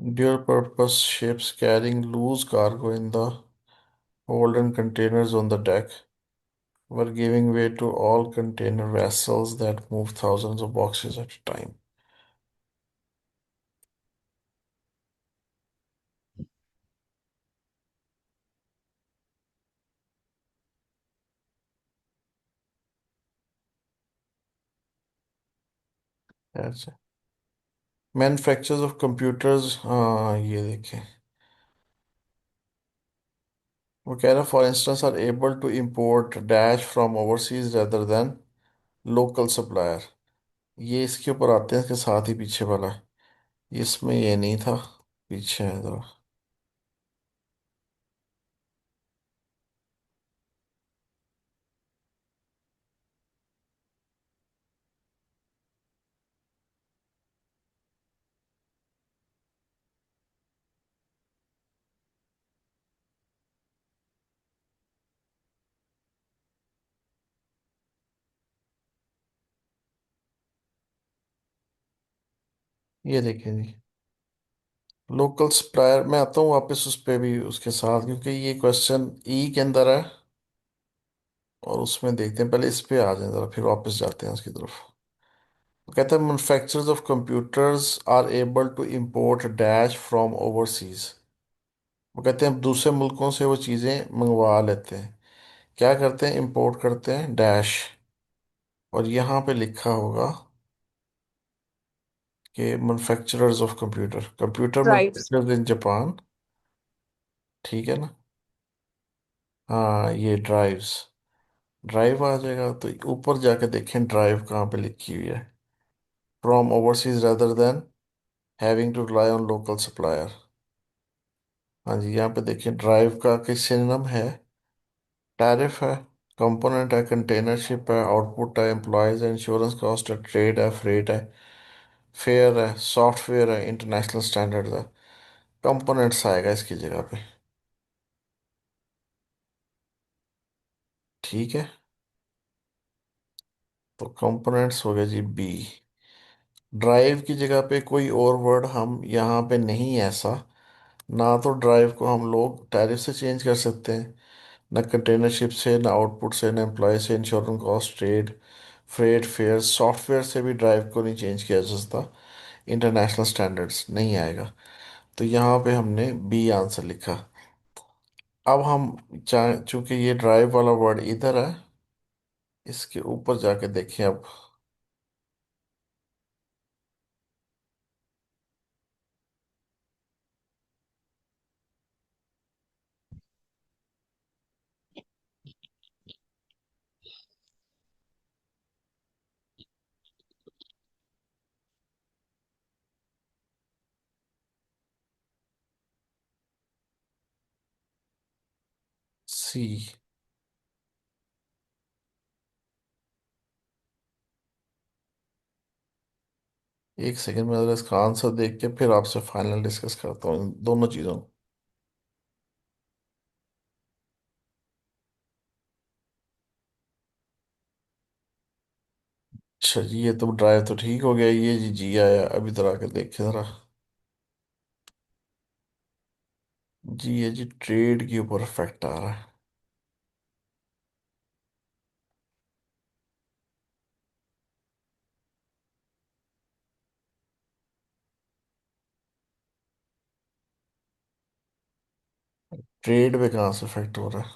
Dual purpose ships carrying loose cargo in the hold and containers on the deck were giving way to all container vessels that moved thousands of boxes at a time. ऐसे मैन्युफैक्चरर्स ऑफ कंप्यूटर्स, हाँ ये देखें, वो कह रहा है for instance are able to import dash from overseas rather than local supplier. ये इसके ऊपर आते हैं, इसके साथ ही पीछे वाला है। इसमें ये नहीं था, पीछे है जरा। ये देखें जी, लोकल सप्लायर। मैं आता हूँ वापस उस पे भी उसके साथ, क्योंकि ये क्वेश्चन ई के अंदर है और उसमें देखते हैं। पहले इस पे आ जाए जरा, फिर वापस जाते हैं उसकी तरफ। वो कहता है manufacturers of computers are able to import dash from overseas. वो कहते हैं दूसरे मुल्कों से वो चीज़ें मंगवा लेते हैं। क्या करते हैं? इंपोर्ट करते हैं डैश, और यहाँ पे लिखा होगा कि manufacturers of computer, computer drives. Manufacturers in Japan. ठीक है ना? हाँ, ये ड्राइव्स, ड्राइव आ जाएगा तो ऊपर जाके देखें ड्राइव कहाँ पे लिखी हुई है। From overseas rather than having to rely on local supplier. हाँ जी, यहाँ पे देखिए ड्राइव का किस सिनोनिम है? टैरिफ है, कंपोनेंट है, कंटेनरशिप है, आउटपुट है, एम्प्लॉयज है, इंश्योरेंस कॉस्ट है, ट्रेड है, फ्रेट है, फेयर है, सॉफ्टवेयर है, इंटरनेशनल स्टैंडर्ड्स है। कंपोनेंट्स आएगा इसकी जगह पे। ठीक है, तो कंपोनेंट्स हो गए जी बी। ड्राइव की जगह पे कोई और वर्ड हम यहाँ पे नहीं है ऐसा। ना तो ड्राइव को हम लोग टैरिफ से चेंज कर सकते हैं, ना कंटेनरशिप से, ना आउटपुट से, ना एम्प्लॉय से, insurance cost, trade, freight, fair, software से भी ड्राइव को नहीं चेंज किया जा सकता। इंटरनेशनल स्टैंडर्ड्स नहीं आएगा। तो यहाँ पे हमने बी आंसर लिखा। अब हम चाहे, चूंकि ये ड्राइव वाला वर्ड इधर है, इसके ऊपर जाके देखें अब। सी। एक सेकंड में जरा इसका आंसर देख के फिर आपसे फाइनल डिस्कस करता हूँ इन दोनों चीज़ों को। अच्छा जी, ये तो ड्राइव तो ठीक हो गया। ये जी जी आया, अभी इधर आके देखे जरा। जी ये जी ट्रेड के ऊपर इफेक्ट आ रहा है। ट्रेड पे कहाँ से इफेक्ट हो रहा है?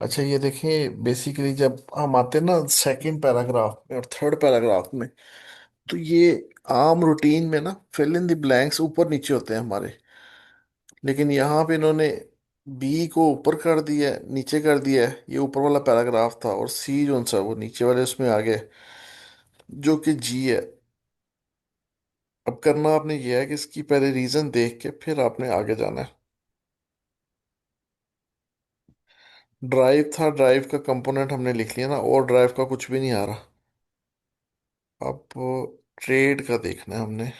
अच्छा ये देखिए, बेसिकली जब हम आते हैं ना सेकंड पैराग्राफ में और थर्ड पैराग्राफ में, तो ये आम रूटीन में ना फिल इन द ब्लैंक्स ऊपर नीचे होते हैं हमारे। लेकिन यहाँ पे इन्होंने बी को ऊपर कर दिया है, नीचे कर दिया है। ये ऊपर वाला पैराग्राफ था और सी जो सा वो नीचे वाले उसमें आ गए, जो कि जी है। अब करना आपने ये है कि इसकी पहले रीजन देख के फिर आपने आगे जाना है। ड्राइव था, ड्राइव का कंपोनेंट हमने लिख लिया ना, और ड्राइव का कुछ भी नहीं आ रहा। अब ट्रेड का देखना है हमने।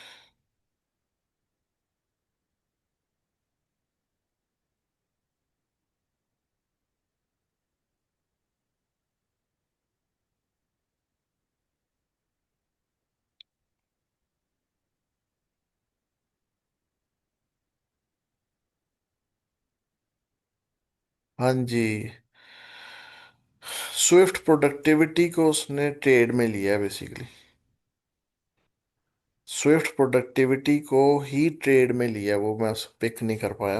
हाँ जी, स्विफ्ट प्रोडक्टिविटी को उसने ट्रेड में लिया बेसिकली। स्विफ्ट प्रोडक्टिविटी को ही ट्रेड में लिया, वो मैं पिक नहीं कर पाया।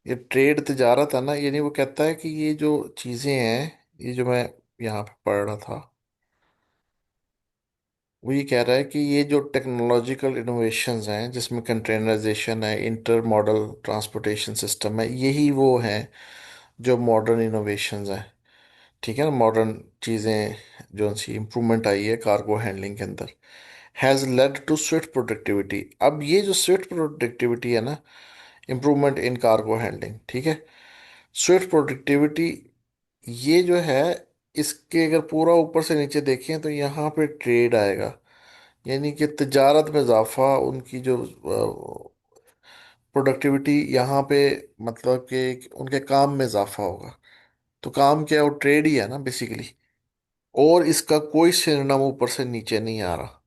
ये ट्रेड तिजारत है ना, यानी वो कहता है कि ये जो चीजें हैं, ये जो मैं यहाँ पे पढ़ रहा था, वो ये कह रहा है कि ये जो टेक्नोलॉजिकल इनोवेशंस हैं जिसमें कंटेनराइजेशन है, इंटर मॉडल ट्रांसपोर्टेशन सिस्टम है, यही वो हैं जो मॉडर्न इनोवेशंस हैं। ठीक है ना, मॉडर्न चीज़ें जो सी इम्प्रूवमेंट आई है कार्गो हैंडलिंग के अंदर, has led to swift productivity. अब ये जो स्विफ्ट प्रोडक्टिविटी है ना, इम्प्रूवमेंट इन कार्गो हैंडलिंग, ठीक है, स्विफ्ट प्रोडक्टिविटी, ये जो है, इसके अगर पूरा ऊपर से नीचे देखें तो यहाँ पे ट्रेड आएगा, यानी कि तजारत में इजाफा, उनकी जो प्रोडक्टिविटी यहाँ पे, मतलब कि उनके काम में इजाफा होगा। तो काम क्या है, वो ट्रेड ही है ना बेसिकली। और इसका कोई सिरनाम ऊपर से नीचे नहीं आ रहा।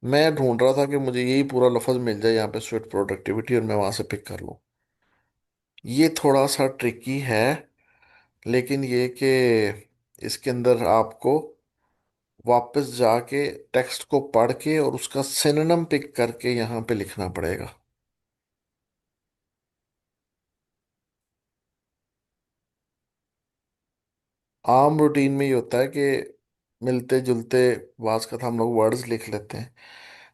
मैं ढूंढ रहा था कि मुझे यही पूरा लफ्ज मिल जाए यहाँ पे, स्विफ्ट प्रोडक्टिविटी, और मैं वहां से पिक कर लूँ। ये थोड़ा सा ट्रिकी है, लेकिन ये कि इसके अंदर आपको वापस जाके टेक्स्ट को पढ़ के और उसका सिनोनिम पिक करके यहाँ पे लिखना पड़ेगा। आम रूटीन में ये होता है कि मिलते जुलते वास का हम लोग वर्ड्स लिख लेते हैं।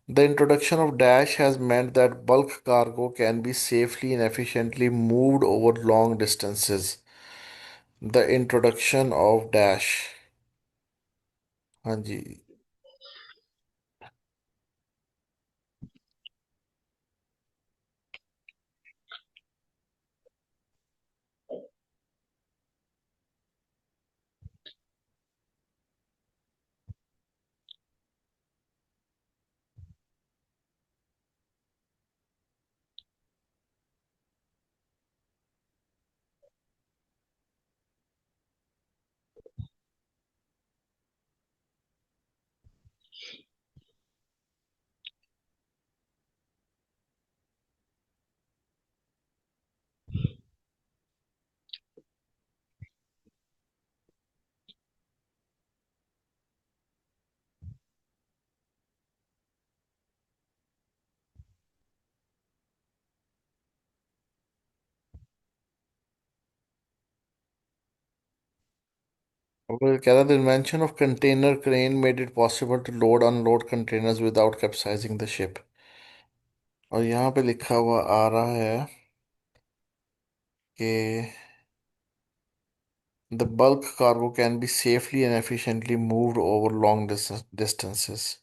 The introduction of dash has meant that bulk cargo can be safely and efficiently moved over long distances. The introduction of dash, हाँ जी। और कह रहा, the invention of container crane made it possible to load unload containers without capsizing the ship. और यहाँ पे लिखा हुआ आ रहा है कि the bulk cargo can be safely and efficiently moved over long distances.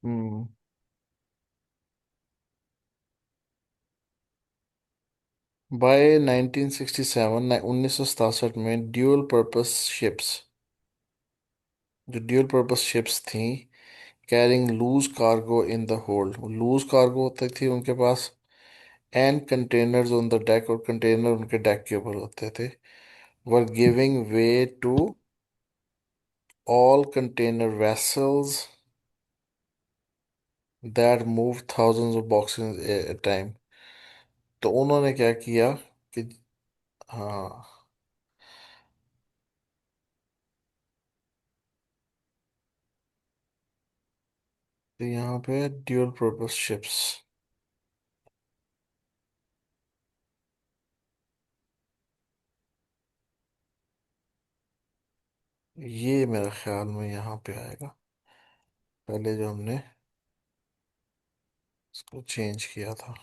Hmm. By 1967, 1967 में ड्यूअल पर्पस शिप्स, जो ड्यूअल पर्पस शिप्स थी, carrying loose cargo in the hold, loose cargo होती थी उनके पास, and containers on the deck, और कंटेनर उनके डेक के ऊपर होते थे, were giving way to all container vessels that move thousands of boxes a time। तो उन्होंने क्या किया कि, हाँ, तो यहाँ पे ड्यूअल पर्पस शिप्स, ये मेरे ख्याल में यहाँ पे आएगा, पहले जो हमने इसको चेंज किया था।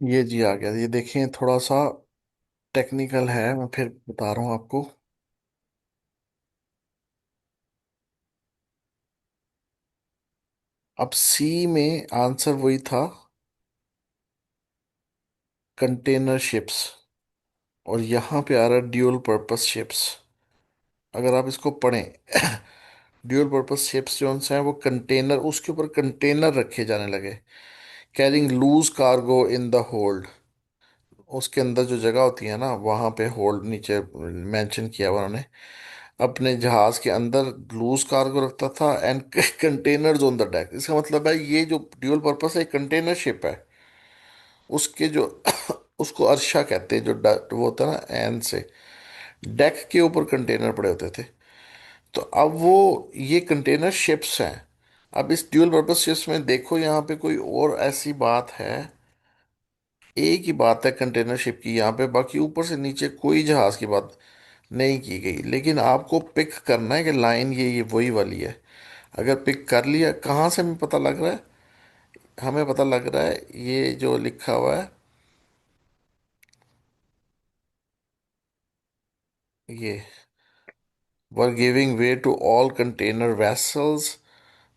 ये जी आ गया, ये देखें थोड़ा सा टेक्निकल है, मैं फिर बता रहा हूँ आपको। अब सी में आंसर वही था, कंटेनर शिप्स। और यहाँ पे आ रहा है ड्यूअल पर्पस शिप्स। अगर आप इसको पढ़ें, ड्यूअल पर्पस शिप्स जो हैं वो कंटेनर, उसके ऊपर कंटेनर रखे जाने लगे, carrying loose cargo in the hold. उसके अंदर जो जगह होती है ना, वहाँ पे होल्ड नीचे मेंशन किया हुआ उन्होंने। अपने जहाज के अंदर लूज कार्गो रखता था and containers on the deck. इसका मतलब है ये जो ड्यूअल पर्पस है, कंटेनर शिप है। उसके जो उसको अर्शा कहते हैं, जो वो होता है ना एन से, डेक के ऊपर कंटेनर पड़े होते थे। तो अब वो ये कंटेनर शिप्स हैं। अब इस ड्यूअल पर्पस शिप्स में देखो, यहाँ पे कोई और ऐसी बात है, एक ही बात है कंटेनर शिप की यहाँ पे, बाकी ऊपर से नीचे कोई जहाज की बात नहीं की गई। लेकिन आपको पिक करना है कि लाइन ये वही वाली है। अगर पिक कर लिया, कहाँ से हमें पता लग रहा है? हमें पता लग रहा है ये जो लिखा हुआ है, ये were giving way to all container vessels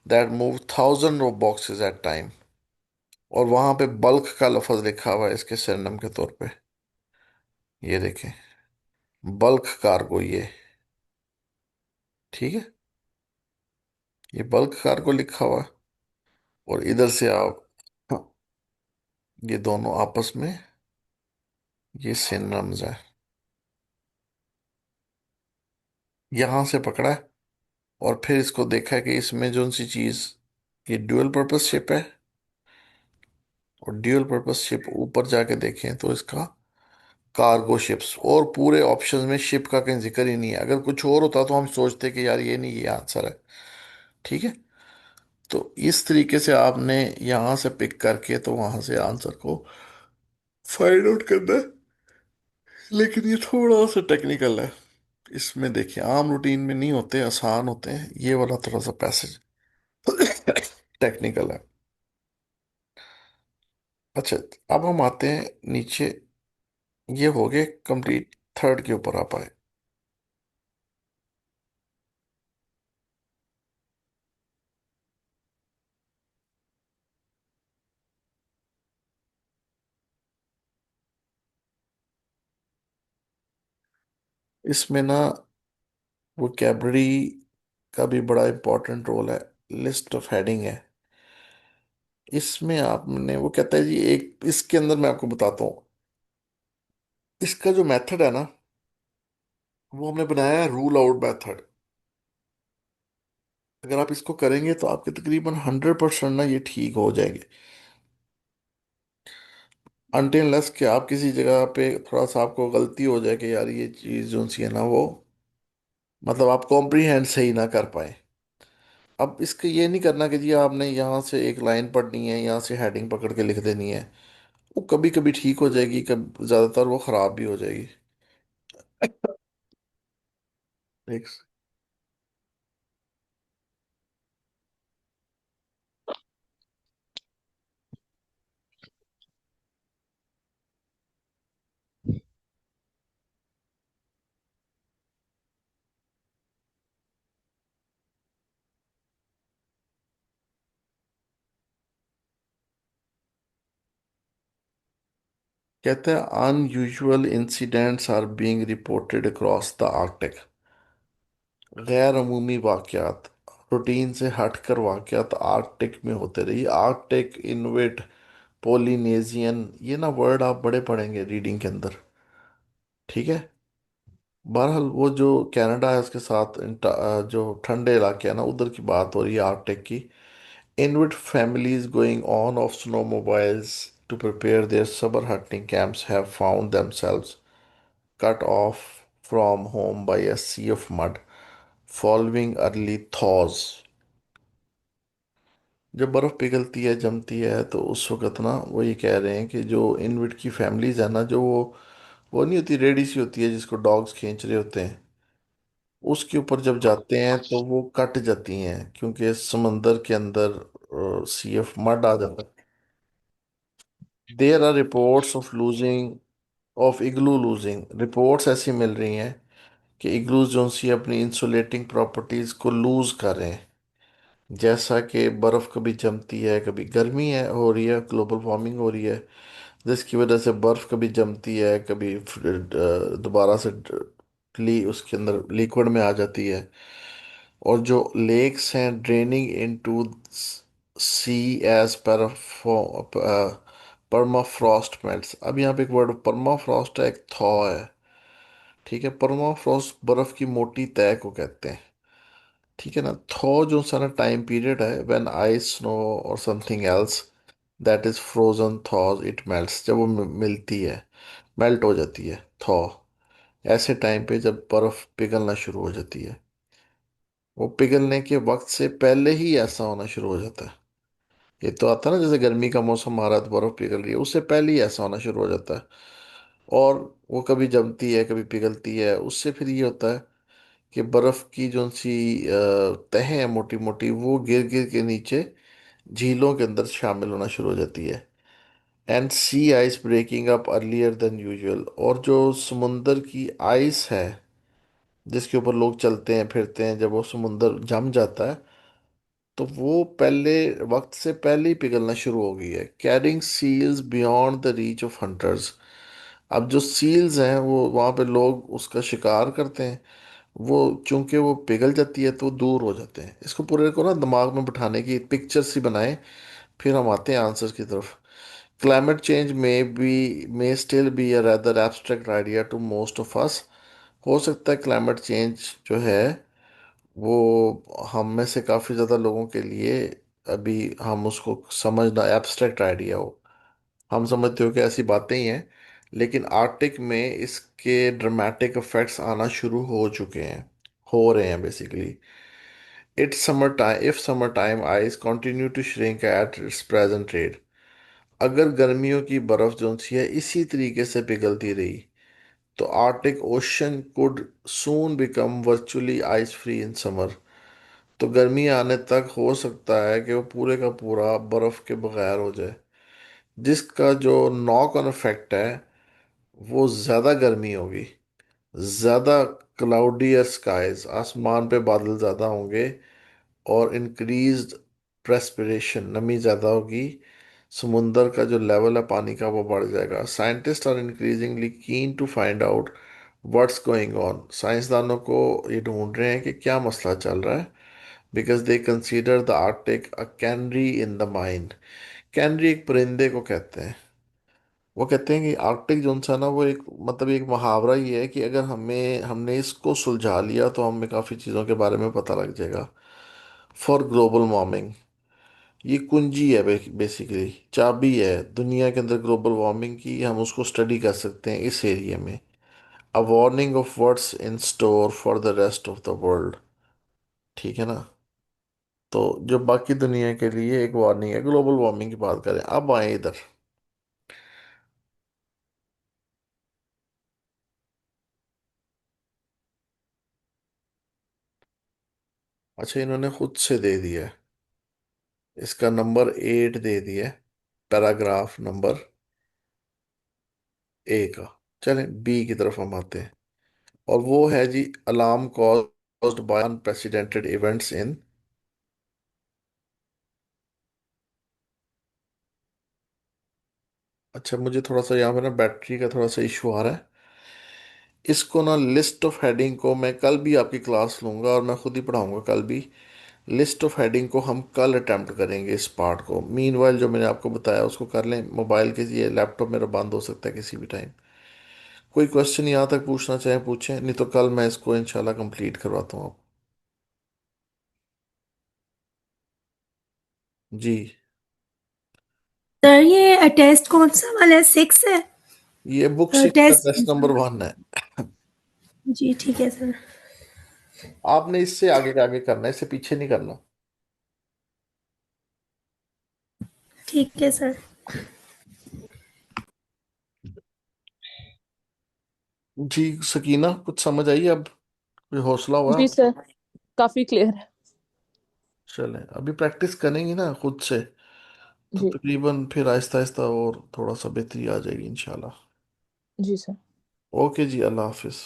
that move thousands of boxes at time। और वहां पे बल्क का लफ्ज लिखा हुआ है इसके सरनेम के तौर पे, ये देखें, बल्क कार्गो ये, ठीक है, ये बल्क कार्गो लिखा हुआ है। और इधर से आप, हाँ, ये दोनों आपस में ये सिनोनिम्स है। यहां से पकड़ा है और फिर इसको देखा है कि इसमें जो सी चीज, ये ड्यूअल पर्पस शिप है। और ड्यूअल पर्पस शिप ऊपर जाके देखें तो इसका कार्गो शिप्स, और पूरे ऑप्शंस में शिप का कहीं जिक्र ही नहीं है। अगर कुछ और होता तो हम सोचते कि यार ये नहीं, ये आंसर है। ठीक है, तो इस तरीके से आपने यहां से पिक करके तो वहां से आंसर को फाइंड आउट करना है। लेकिन ये थोड़ा सा टेक्निकल है। इसमें देखिए, आम रूटीन में नहीं होते, आसान होते हैं। ये वाला थोड़ा सा पैसेज टेक्निकल है। अच्छा, अब हम आते हैं नीचे। ये हो गए कंप्लीट, थर्ड के ऊपर आ पाए। इसमें ना वोकैबलरी का भी बड़ा इंपॉर्टेंट रोल है। लिस्ट ऑफ हेडिंग है इसमें। आपने, वो कहता है जी, एक इसके अंदर मैं आपको बताता हूँ, इसका जो मेथड है ना, वो हमने बनाया है रूल आउट मेथड। अगर आप इसको करेंगे तो आपके तकरीबन 100% ना ये ठीक हो जाएंगे। अनटिल अनलेस कि आप किसी जगह पे थोड़ा सा आपको गलती हो जाए कि यार ये चीज़ जो सी है ना, वो मतलब आप कॉम्प्रीहेंड सही ना कर पाए। अब इसका ये नहीं करना कि जी आपने यहाँ से एक लाइन पढ़नी है, यहाँ से हेडिंग पकड़ के लिख देनी है। वो कभी कभी ठीक हो जाएगी, कभी ज़्यादातर वो ख़राब भी हो जाएगी। एक, कहते हैं unusual incidents are being reported across the Arctic. गैर अमूमी वाकयात, रूटीन से हटकर वाकयात आर्कटिक में होते रही। आर्कटिक, इन्विट, पोलिनेशियन, ये ना वर्ड आप बड़े पढ़ेंगे रीडिंग के अंदर। ठीक है, बहरहाल वो जो कनाडा है उसके साथ जो ठंडे इलाके हैं ना, उधर की बात हो रही है आर्कटिक की। InvIT families going on of snowmobiles to prepare their summer hunting camps have found themselves cut off from home by a sea of mud following early thaws। जब बर्फ पिघलती है, जमती है, तो उस वक्त ना वो ये कह रहे हैं कि जो इन्विट की फैमिलीज है ना, जो वो नहीं होती, रेडी सी होती है जिसको डॉग्स खींच रहे होते हैं, उसके ऊपर जब जाते हैं तो वो कट जाती हैं क्योंकि समंदर के अंदर सी ऑफ मड आ जाता है। There are reports of losing, of igloo losing, reports ऐसी मिल रही हैं कि इग्लूज जो सी अपनी इंसुलेटिंग प्रॉपर्टीज को लूज कर रहे हैं। जैसा कि बर्फ कभी जमती है, कभी गर्मी है हो रही है, ग्लोबल वार्मिंग हो रही है, जिसकी वजह से बर्फ कभी जमती है, कभी दोबारा से उसके अंदर लिक्विड में आ जाती है। और जो लेक्स हैं ड्रेनिंग इनटू सी एज परमाफ्रॉस्ट मेल्ट्स। अब यहाँ पे एक वर्ड परमाफ्रॉस्ट है, एक थॉ है। ठीक है, परमाफ्रॉस्ट बर्फ की मोटी तह को कहते हैं। ठीक है ना। थॉ जो सारा टाइम पीरियड है व्हेन आइस, स्नो और something else that is frozen thaws it melts, जब वो मिलती है, मेल्ट हो जाती है थॉ। ऐसे टाइम पे जब बर्फ पिघलना शुरू हो जाती है, वो पिघलने के वक्त से पहले ही ऐसा होना शुरू हो जाता है। ये तो आता है ना, जैसे गर्मी का मौसम आ रहा है तो बर्फ पिघल रही है, उससे पहले ही ऐसा होना शुरू हो जाता है। और वो कभी जमती है, कभी पिघलती है। उससे फिर ये होता है कि बर्फ की जो सी तहें हैं मोटी मोटी, वो गिर गिर के नीचे झीलों के अंदर शामिल होना शुरू हो जाती है। And sea ice breaking up earlier than usual. और जो समुंदर की आइस है जिसके ऊपर लोग चलते हैं फिरते हैं, जब वो समुंदर जम जाता है तो वो पहले वक्त से पहले ही पिघलना शुरू हो गई है। Carrying seals beyond the reach of hunters. अब जो सील्स हैं वो वहाँ पे लोग उसका शिकार करते हैं, वो चूंकि वो पिघल जाती है तो दूर हो जाते हैं। इसको पूरे को ना दिमाग में बिठाने की पिक्चर सी बनाएं, फिर हम आते हैं आंसर्स की तरफ। Climate change may still be a rather abstract idea to most of us. हो सकता है क्लाइमेट चेंज जो है वो हम में से काफ़ी ज़्यादा लोगों के लिए अभी हम उसको समझना एब्स्ट्रैक्ट आइडिया हो। हम समझते हो कि ऐसी बातें ही हैं, लेकिन आर्कटिक में इसके ड्रामेटिक इफेक्ट्स आना शुरू हो चुके हैं, हो रहे हैं basically. It's summer time if summer time ice continue to shrink at its present rate. अगर गर्मियों की बर्फ जो सी है इसी तरीके से पिघलती रही तो Arctic ocean could soon become virtually ice free in summer. तो गर्मी आने तक हो सकता है कि वो पूरे का पूरा बर्फ के बगैर हो जाए, जिसका जो नॉक ऑन इफेक्ट है वो ज़्यादा गर्मी होगी, ज़्यादा क्लाउडियर स्काइज, आसमान पे बादल ज़्यादा होंगे, और इंक्रीज्ड प्रेस्पिरेशन, नमी ज़्यादा होगी। समुंदर का जो लेवल है पानी का वो बढ़ जाएगा। Scientist are increasingly keen to find out what's going on. साइंसदानों को ये ढूंढ रहे हैं कि क्या मसला चल रहा है, because they consider the Arctic a canary in the mine. Canary एक परिंदे को कहते हैं। वो कहते हैं कि आर्कटिक जो सा ना वो एक मतलब एक मुहावरा ही है कि अगर हमने इसको सुलझा लिया तो हमें काफ़ी चीज़ों के बारे में पता लग जाएगा। फॉर ग्लोबल वार्मिंग, ये कुंजी है, बेसिकली चाबी है दुनिया के अंदर ग्लोबल वार्मिंग की। हम उसको स्टडी कर सकते हैं इस एरिया में। A warning of what's in store for the rest of the world. ठीक है ना। तो जो बाकी दुनिया के लिए एक वार्निंग है, ग्लोबल वार्मिंग की बात करें। अब आए इधर। अच्छा, इन्होंने खुद से दे दिया है। इसका नंबर 8 दे दिया है, पैराग्राफ नंबर ए का। चलें बी की तरफ हम आते हैं, और वो है जी alarm caused by unprecedented events in. अच्छा, मुझे थोड़ा सा यहाँ पे ना बैटरी का थोड़ा सा इशू आ रहा है। इसको ना लिस्ट ऑफ हेडिंग को मैं कल भी आपकी क्लास लूँगा और मैं खुद ही पढ़ाऊँगा कल भी। लिस्ट ऑफ हेडिंग को हम कल अटेम्प्ट करेंगे इस पार्ट को। मीनवाइल जो मैंने आपको बताया उसको कर लें। मोबाइल के ये लैपटॉप मेरा बंद हो सकता है किसी भी टाइम। कोई क्वेश्चन यहाँ तक पूछना चाहें पूछें, नहीं तो कल मैं इसको इंशाल्लाह कंप्लीट करवाता हूँ आप। जी। सर ये टेस्ट कौन सा वाला है, 6 है? ये बुक 6 का टेस्ट। टेस्ट नंबर 1 है। जी ठीक है सर। आपने इससे आगे आगे करना है, इससे पीछे नहीं करना। ठीक है सर। जी सकीना, कुछ समझ आई अब? कोई हौसला हुआ जी आपको? सर, काफी क्लियर है। चलें अभी प्रैक्टिस करेंगी ना खुद से, तो जी। तकरीबन फिर आहिस्ता आहिस्ता और थोड़ा सा बेहतरी आ जाएगी इंशाल्लाह। जी सर। ओके जी, अल्लाह हाफिज़।